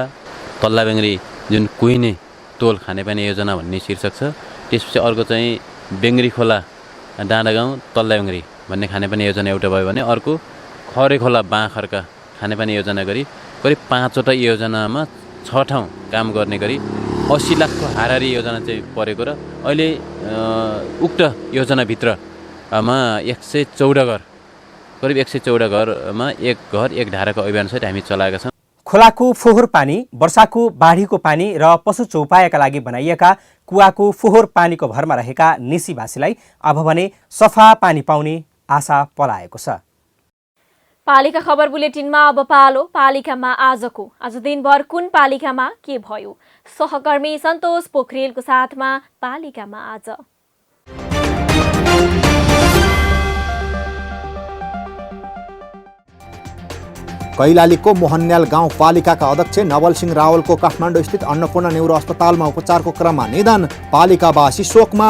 तल्ला बेङ्ग्री जुन कुहिने तोल खानेपानी योजना भन्ने शीर्षक छ। त्यसपछि अर्को चाहिँ बेङ्ग्री खोला डाँडा गाउँ तल्ला बेङ्ग्री भन्ने खानेपानी योजना एउटा भयो भने अर्को खहरे खोला बाँखर्का खानेपानी योजना गरी करिब 5 वटा योजनामा 6 ठाउँ काम गर्ने गरी 80 लाखको हाराहारी योजना चाहिँ परेको र अहिले उक्त योजनाभित्रमा 114 घर, करिब 114 घरमा एक घर एक धाराको अभियानसहित हामी चलाएका छौँ। खोलाको फोहोर पानी, वर्षाको बाढीको पानी र पशु चौपायाका लागि बनाइएका कुवाको फोहोर पानीको भरमा रहेका निसीवासीलाई अब भने सफा पानी पाउने आशा पलाएको छ। पालिका खबर बुलेटिनमा अब पालो पालिकामा आज दिनभर कुन पालिकामा के भयो। सहकर्मी सन्तोष पोखरेलको साथमा पालिकामा आज। कैलालीको मोहनन्याल गाउँपालिकाका अध्यक्ष नवल सिंह रावलको काठमाडौँ स्थित अन्नपूर्ण नेउरो अस्पतालमा उपचारको क्रममा निधन, पालिकावासी शोकमा।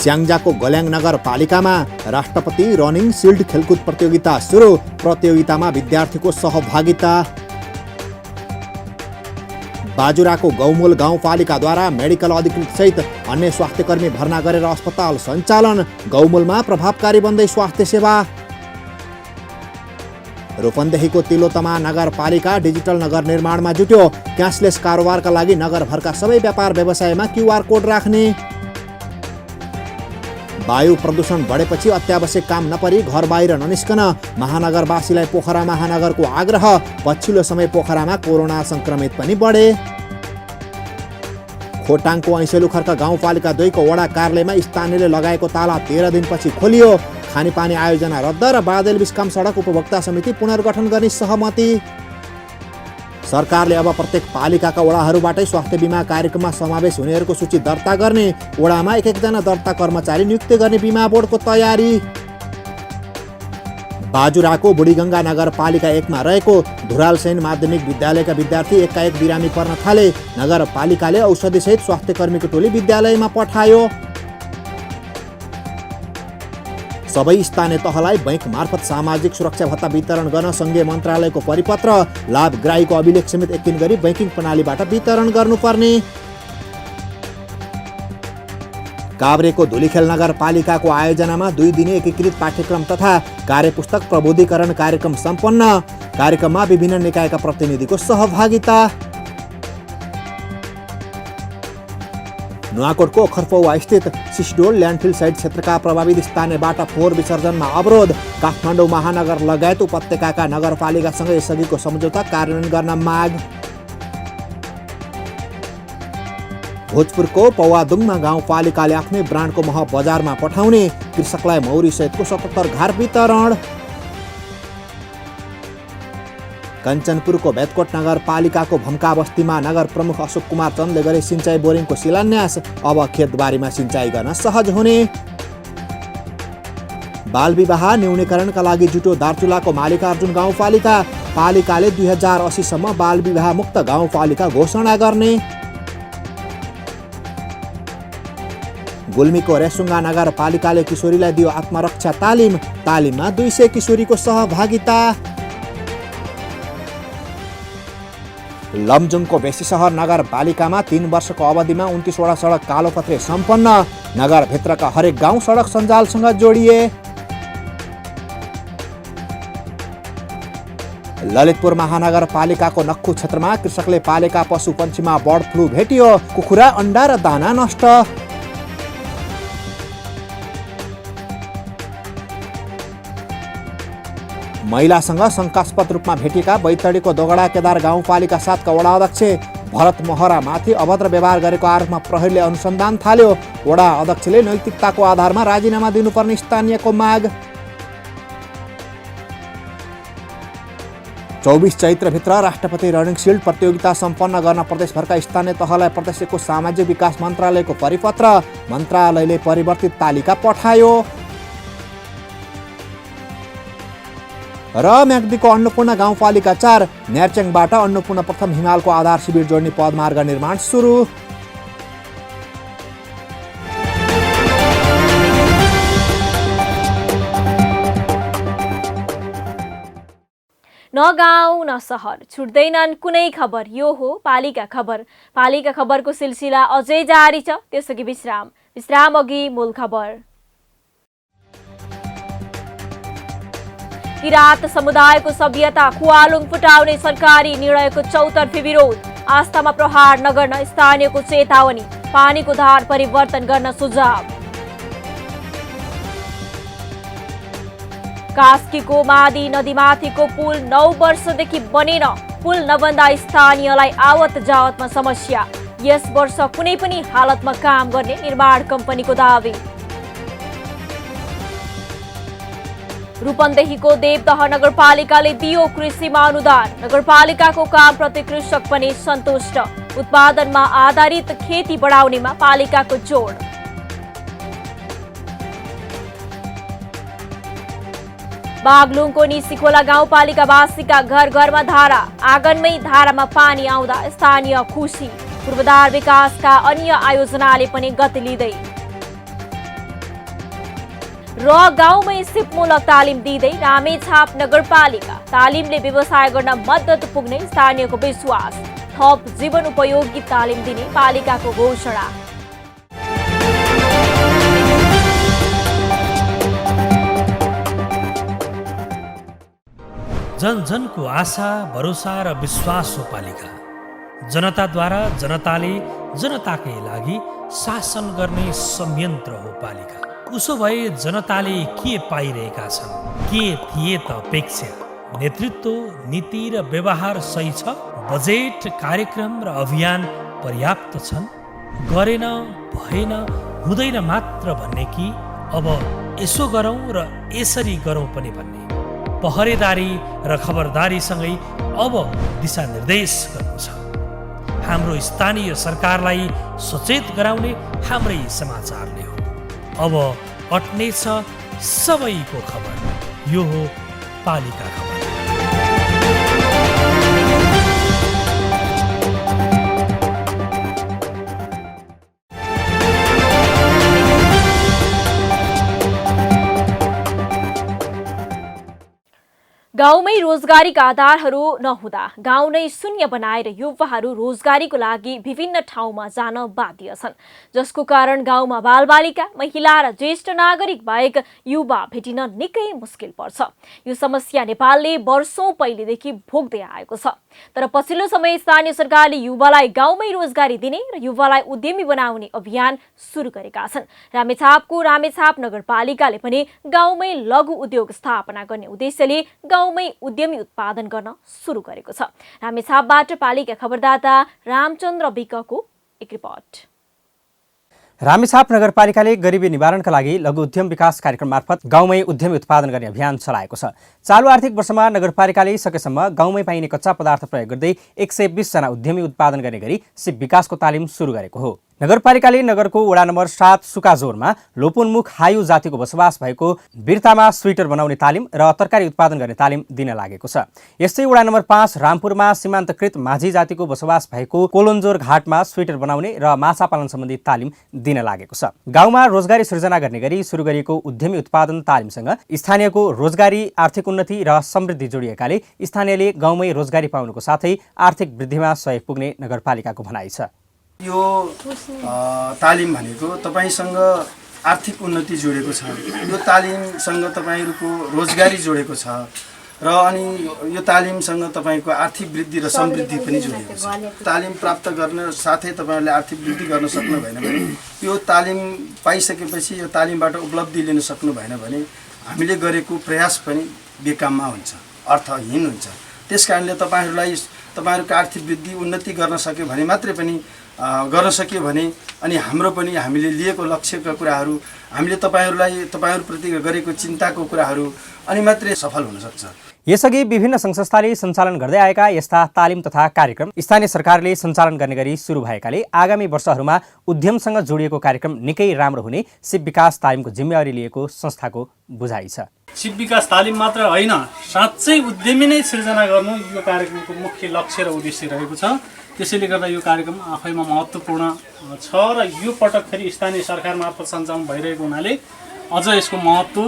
स्याङ्जाको गल्याङ नगरपालिकामा राष्ट्रपति रनिङ सिल्ड खेलकुद प्रतियोगिता सुरु, प्रतियोगितामा विद्यार्थीको सहभागिता। बाजुराको गौमूल गाउँपालिकाद्वारा मेडिकल अधिकृत सहित अन्य स्वास्थ्यकर्मी भर्ना गरेर अस्पताल सञ्चालन, गौमूलमा प्रभावकारी बन्दै स्वास्थ्य सेवा। रूपन्देहीको तिलोतमा नगरपालिका डिजिटल नगर निर्माणमा जुट्यो, क्यासलेस कारोबारका लागि नगरभरका सबै व्यापार व्यवसायमा क्युआर कोड राख्ने। वायु प्रदूषण बढेपछि अत्यावश्यक काम नपरी घर बाहिर ननिस्कन महानगरवासीलाई पोखरा महानगरको आग्रह। पछिल्लो समय पोखरामा कोरोना संक्रमित पनि बढे। खोटाङको ऐसेलु खर्क गाउँपालिका 2 को वडा कार्यालयमा स्थानीयले लगाएको ताला 13 दिनपछि खोलियो। खानेपानी आयोजना रद्द र बादल बिस्काम सडक उपभोक्ता समिति पुनर्गठन गर्ने सहमति। सरकारले अब प्रत्येक पालिकाका वडाहरूबाटै स्वास्थ्य बिमा कार्यक्रममा समावेश हुनेहरूको सूची दर्ता गर्ने। वडामा एक जना दर्ता कर्मचारी नियुक्त गर्ने बिमा बोर्डको तयारी। बाजुराको बुढीगङ्गा नगरपालिका 1 मा रहेको धुरालसेन माध्यमिक विद्यालयका विद्यार्थी एकाएक बिरामी पर्न थाले। नगरपालिकाले औषधिसहित स्वास्थ्य कर्मीको टोली विद्यालयमा पठायो। सबै स्थानीय तहलाई बैंक मार्फत सामाजिक सुरक्षा भत्ता वितरण गर्न सङ्घीय मन्त्रालयको परिपत्र। लाभग्राहीको अभिलेख समेत यकिन गरी बैंकिङ प्रणालीबाट वितरण गर्नुपर्ने। काभ्रेको धुलीखेल नगरपालिकाको आयोजनामा 2 दिने एकीकृत पाठ्यक्रम तथा कार्यपुस्तक प्रबोधिकरण कार्यक्रम सम्पन्न। कार्यक्रममा विभिन्न निकायका प्रतिनिधिको सहभागिता। नुवाकोटको खरपौवा स्थित सिस्डोल ल्यान्डफिल साइट क्षेत्रका प्रभावित स्थानीयबाट फोहोर विसर्जनमा अवरोध। काठमाडौँ महानगर लगायत उपत्यकाका नगरपालिकासँग यसअघिको सम्झौता कार्यान्वयन गर्न माग। भोजपुरको पौवादुङमा गाउँपालिकाले आफ्नै ब्रान्डको मह बजारमा पठाउने। कृषकलाई मौरी सहितको 77 घार वितरण। कञ्चनपुरको बेतकोट नगरपालिकाको भम्का बस्तीमा नगर प्रमुख अशोक कुमार चन्दले गरे सिँचाइ बोरिङको शिलान्यास। अब खेतबारीमा सिँचाइ गर्न सहज हुने। बाल विवाह न्यूनीकरणका लागि जुटो दार्चुलाको मालिकार्जुन गाउँपालिका। पालिकाले 2080 सम्म बाल विवाह मुक्त गाउँपालिका घोषणा गर्ने। गुल्मीको रेसुङ्गा नगरपालिकाले किशोरीलाई दियो आत्मरक्षा तालिम। तालिममा 200 किशोरीको सहभागिता। लमजुङको बेसी सहर नगरपालिकामा 3 वर्षको अवधिमा 29 वटा सडक कालोपत्रे सम्पन्न। नगरभित्रका हरेक गाउँ सडक सञ्जालसँग जोडिए। ललितपुर महानगरपालिकाको नक्खु क्षेत्रमा कृषकले पालेका पशु पन्छीमा बर्ड फ्लू भेटियो। कुखुरा अण्डा र दाना नष्ट। महिलासँग शङ्कास्पद रूपमा भेटिएका बैतडीको दोगडा केदार गाउँपालिका 7 का वडा अध्यक्ष भरत महरामाथि अभद्र व्यवहार गरेको आरोपमा प्रहरीले अनुसन्धान थाल्यो। वडा अध्यक्षले नैतिकताको आधारमा राजीनामा दिनुपर्ने स्थानीयको माग। 24 चैत्रभित्र राष्ट्रपति रनिङ सिल्ड प्रतियोगिता सम्पन्न गर्न प्रदेशभरका स्थानीय तहलाई प्रदेशको सामाजिक विकास मन्त्रालयको परिपत्र। मन्त्रालयले परिवर्तित तालिका पठायो। र म्याग्दीको अन्नपूर्ण गाउँपालिका 4 न्यार्चेङबाट अन्नपूर्ण प्रथम हिमालको आधार शिविर जोड्ने पदमार्ग निर्माण सुरु। न गाउँ न सहर छुट्दैनन् कुनै खबर। यो हो पालिका खबर। पालिका खबरको सिलसिला अझै जारी छ। त्यसअघि विश्राम अघि मूल खबर। किरात समुदायको सभ्यता खुवालुङ फुटाउने सरकारी निर्णयको चौतर्फी विरोध। आस्थामा प्रहार नगर्न स्थानीयको चेतावनी। पानीको धार परिवर्तन गर्न सुझाव। कास्कीको मादी नदीमाथिको पुल 9 वर्षदेखि बनेन। पुल नबन्दा स्थानीयलाई आवत जावतमा समस्या। यस वर्ष कुनै पनि हालतमा काम गर्ने निर्माण कम्पनीको दावी। रूपन्देहीको देवदह नगरपालिकाले दियो कृषिमा अनुदान। नगरपालिकाको कामप्रति कृषक पनि सन्तुष्ट। उत्पादनमा आधारित खेती बढाउनेमा पालिकाको जोड। बागलुङको निसीखोला गाउँपालिकावासीका घर घरमा धारा। आँगनमै धारामा पानी आउँदा स्थानीय खुसी। पूर्वाधार विकासका अन्य आयोजनाले पनि गति लिँदै। र गाउँमै सिपमूलक तालिम दिँदै रामेछाप नगरपालिका। तालिमले व्यवसाय गर्न मद्दत पुग्ने स्थानीयको विश्वास। थप जीवन उपयोगी तालिम दिने पालिकाको घोषणा। जन जनको आशा भरोसा र विश्वास हो पालिका। जनताद्वारा जनताले जनताकै लागि शासन गर्ने संयन्त्र हो पालिका। उसो भए जनताले के पाइरहेका छन्? के थिए त अपेक्षा? नेतृत्व, नीति र व्यवहार सही छ? बजेट, कार्यक्रम र अभियान पर्याप्त छन्? गरेन, भएन, हुँदैन मात्र भन्ने कि अब यसो गरौँ र यसरी गरौँ पनि भन्ने? पहरेदारी र खबरदारीसँगै अब दिशानिर्देश गर्नु छ। हाम्रो स्थानीय सरकारलाई सचेत गराउने हाम्रै समाचारले हो। अब अट्नेछ सबैको खबर। यो हो पालिका खबर। गाउँमै रोजगारीका आधारहरू नहुँदा गाउँ नै शून्य बनाएर युवाहरू रोजगारीको लागि विभिन्न ठाउँमा जान बाध्य छन्, जसको कारण गाउँमा बालबालिका, महिला र ज्येष्ठ नागरिक बाहेक युवा भेटिन निकै मुस्किल पर्छ। यो समस्या नेपालले वर्षौं पहिलेदेखि भोग्दै आएको छ। तर पछिल्लो समय स्थानीय सरकारले युवालाई गाउँमै रोजगारी दिने र युवालाई उद्यमी बनाउने अभियान सुरु गरेका छन्। रामेछापको रामेछाप नगरपालिकाले पनि गाउँमै लघु उद्योग स्थापना गर्ने उद्देश्यले गाउँमै उद्यमी उत्पादन गर्न सुरु गरेको छ। रामेछापबाट पालिका खबरदाता रामचन्द्र विकको एक रिपोर्ट। रामेछाप नगरपालिकाले गरिबी निवारणका लागि लघु उद्यम विकास कार्यक्रम मार्फत गाउँमै उद्यमी उत्पादन गर्ने अभियान चलाएको छ। चालु आर्थिक वर्षमा नगरपालिकाले सकेसम्म गाउँमै पाइने कच्चा पदार्थ प्रयोग गर्दै 120 जना उद्यमी उत्पादन गर्ने गरी सिप विकासको तालिम सुरु गरेको हो। नगरपालिकाले नगरको वडा नम्बर 7 सुकाजोरमा लोपोन्मुख हायु जातिको बसोबास भएको बिर्तामा स्वेटर बनाउने तालिम र तरकारी उत्पादन गर्ने तालिम दिन लागेको छ। यस्तै वडा नम्बर 5 रामपुरमा सीमान्तकृत माझी जातिको बसोबास भएको कोलोन्जोर घाटमा स्वेटर बनाउने र माछा पालन सम्बन्धी तालिम दिन लागेको छ। गाउँमा रोजगारी सृजना गर्ने गरी सुरु गरिएको उद्यमी उत्पादन तालिमसँग स्थानीयको रोजगारी, आर्थिक उन्नति र समृद्धि जोडिएकाले स्थानीयले गाउँमै रोजगारी पाउनुको साथै आर्थिक वृद्धिमा सहयोग पुग्ने नगरपालिकाको भनाइ छ। यो तालिम भनेको तपाईसँग आर्थिक उन्नति जोडेको छ, यो तालिमसँग तपाईहरूको रोजगारी जोडेको छ र अनि यो तालिमसँग तपाईको आर्थिक वृद्धि र समृद्धि पनि जोडिएको छ। तालिम प्राप्त गर्न साथै तपाईहरुले आर्थिक वृद्धि गर्न सक्नु भएन भने, यो तालिम पाइसकेपछि यो तालिमबाट उपलब्धि लिन सक्नु भएन भने हामीले गरेको प्रयास पनि बेकाममा हुन्छ, अर्थहीन हुन्छ। त्यसकारणले तपाईहरुको आर्थिक वृद्धि उन्नति गर्न सक्यो भने मात्रै पनि गर्न सक्यो भने अनि हाम्रो पनि हामीले लिएको लक्ष्यका कुराहरू, हामीले तपाईहरुप्रति गरेको चिन्ताको कुराहरू अनि मात्रै सफल हुन सक्छ। यसअघि विभिन्न संस्थाले सञ्चालन गर्दै आएका यस्ता तालिम तथा कार्यक्रम स्थानीय सरकारले सञ्चालन गर्ने गरी सुरु भएकाले आगामी वर्षहरूमा उद्यमसँग जोडिएको कार्यक्रम निकै राम्रो हुने सिप विकास तालिमको जिम्मेवारी लिएको संस्थाको बुझाइ छ। सिप विकास तालिम मात्र होइन, साँच्चै उद्यमी नै सृजना गर्नु यो कार्यक्रमको मुख्य लक्ष्य र उद्देश्य रहेको छ। त्यसैले गर्दा यो कार्यक्रम आफैमा महत्त्वपूर्ण छ र यो पटक फेरि स्थानीय सरकार मार्फत सञ्चालन भइरहेको हुनाले अझ यसको महत्त्व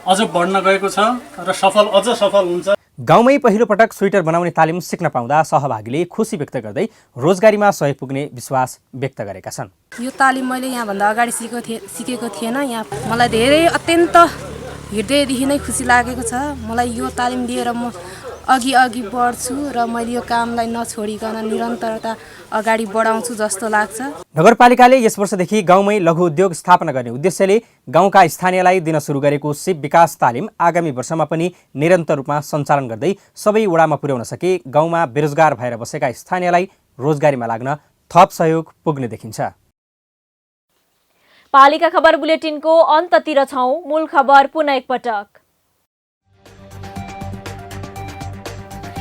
अझ बढ्न गएको छ र अझ सफल हुन्छ। गाउँमै पहिलो पटक स्वेटर बनाउने तालिम सिक्न पाउँदा सहभागीले खुसी व्यक्त गर्दै रोजगारीमा सहयोग पुग्ने विश्वास व्यक्त गरेका छन्। यो तालिम मैले यहाँभन्दा अगाडि सिकेको थिएन। यहाँ मलाई धेरै अत्यन्त हृदयदेखि नै खुसी लागेको छ। मलाई यो तालिम लिएर म अघि बढ्छु र मैले यो कामलाई नछोडिकन निरन्तरता अगाडि बढाउँछु जस्तो लाग्छ। नगरपालिकाले यस वर्षदेखि गाउँमै लघु उद्योग स्थापना गर्ने उद्देश्यले गाउँका स्थानीयलाई दिन सुरु गरेको सिप विकास तालिम आगामी वर्षमा पनि निरन्तर रूपमा सञ्चालन गर्दै सबै वडामा पुर्याउन सके गाउँमा बेरोजगार भएर बसेका स्थानीयलाई रोजगारीमा लाग्न थप सहयोग पुग्ने देखिन्छ। पालिका खबर बुलेटिनको अन्ततिर छौं। मूल खबर पुनः एकपटक।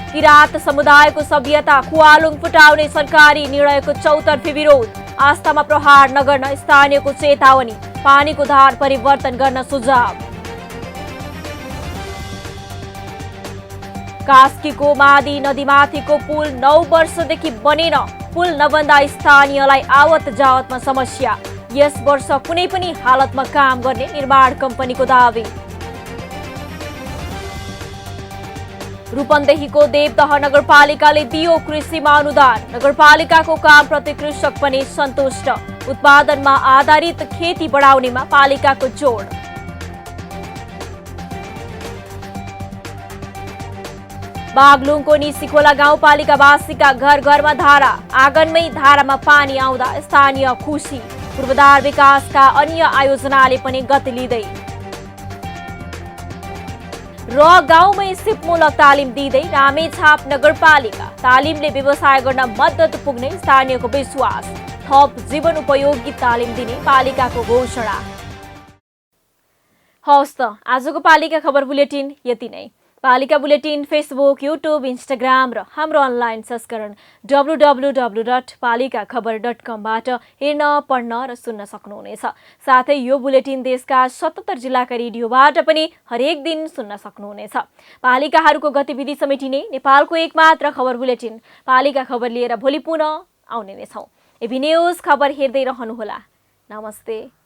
किरात समुदायको सभ्यता खुवालुङ फुटाउने सरकारी निर्णयको चौतर्फी विरोध, आस्थामा प्रहार नगर्न स्थानीयको चेतावनी, पानीको धार परिवर्तन गर्न सुझाव। कास्कीको मादी नदीमाथिको पुल 9 वर्षदेखि बनेन, पुल नबन्दा स्थानीयलाई आवत जावतमा समस्या, यस वर्ष कुनै पनि हालतमा काम गर्ने निर्माण कम्पनीको दावी। रूपन्देहीको देवदह नगरपालिकाले दियो कृषिमा अनुदान, नगरपालिकाको कामप्रति कृषक पनि सन्तुष्ट, उत्पादनमा आधारित खेती बढाउनेमा पालिकाको जोड। बागलुङको निसीखोला गाउँपालिकावासीका घर घरमा धारा, आँगनमै धारामा पानी आउँदा स्थानीय खुसी, पूर्वाधार विकासका अन्य आयोजनाले पनि गति लिँदै र गाउँमै सिपमूलक तालिम दिँदै रामेछाप नगरपालिका तालिमले व्यवसाय गर्न मद्दत पुग्ने स्थानीयको विश्वास थप जीवन उपयोगी तालिम दिने पालिकाको घोषणा। हवस् त आजको पालिका खबर बुलेटिन यति नै। पालिका बुलेटिन फेसबुक, युट्युब, इन्स्टाग्राम र हाम्रो अनलाइन संस्करण www.palikakhbar.com बाट हेर्न, पढ्न र सुन्न सक्नुहुनेछ। साथै यो बुलेटिन देशका 77 जिल्लाका रेडियोबाट पनि हरेक दिन सुन्न सक्नुहुनेछ। पालिकाहरूको गतिविधि समेटिने नेपालको एकमात्र खबर बुलेटिन पालिका खबर लिएर भोलि पुनः आउने नै छौं। एबी न्यूज खबर हेर्दै रहनुहोला। नमस्ते।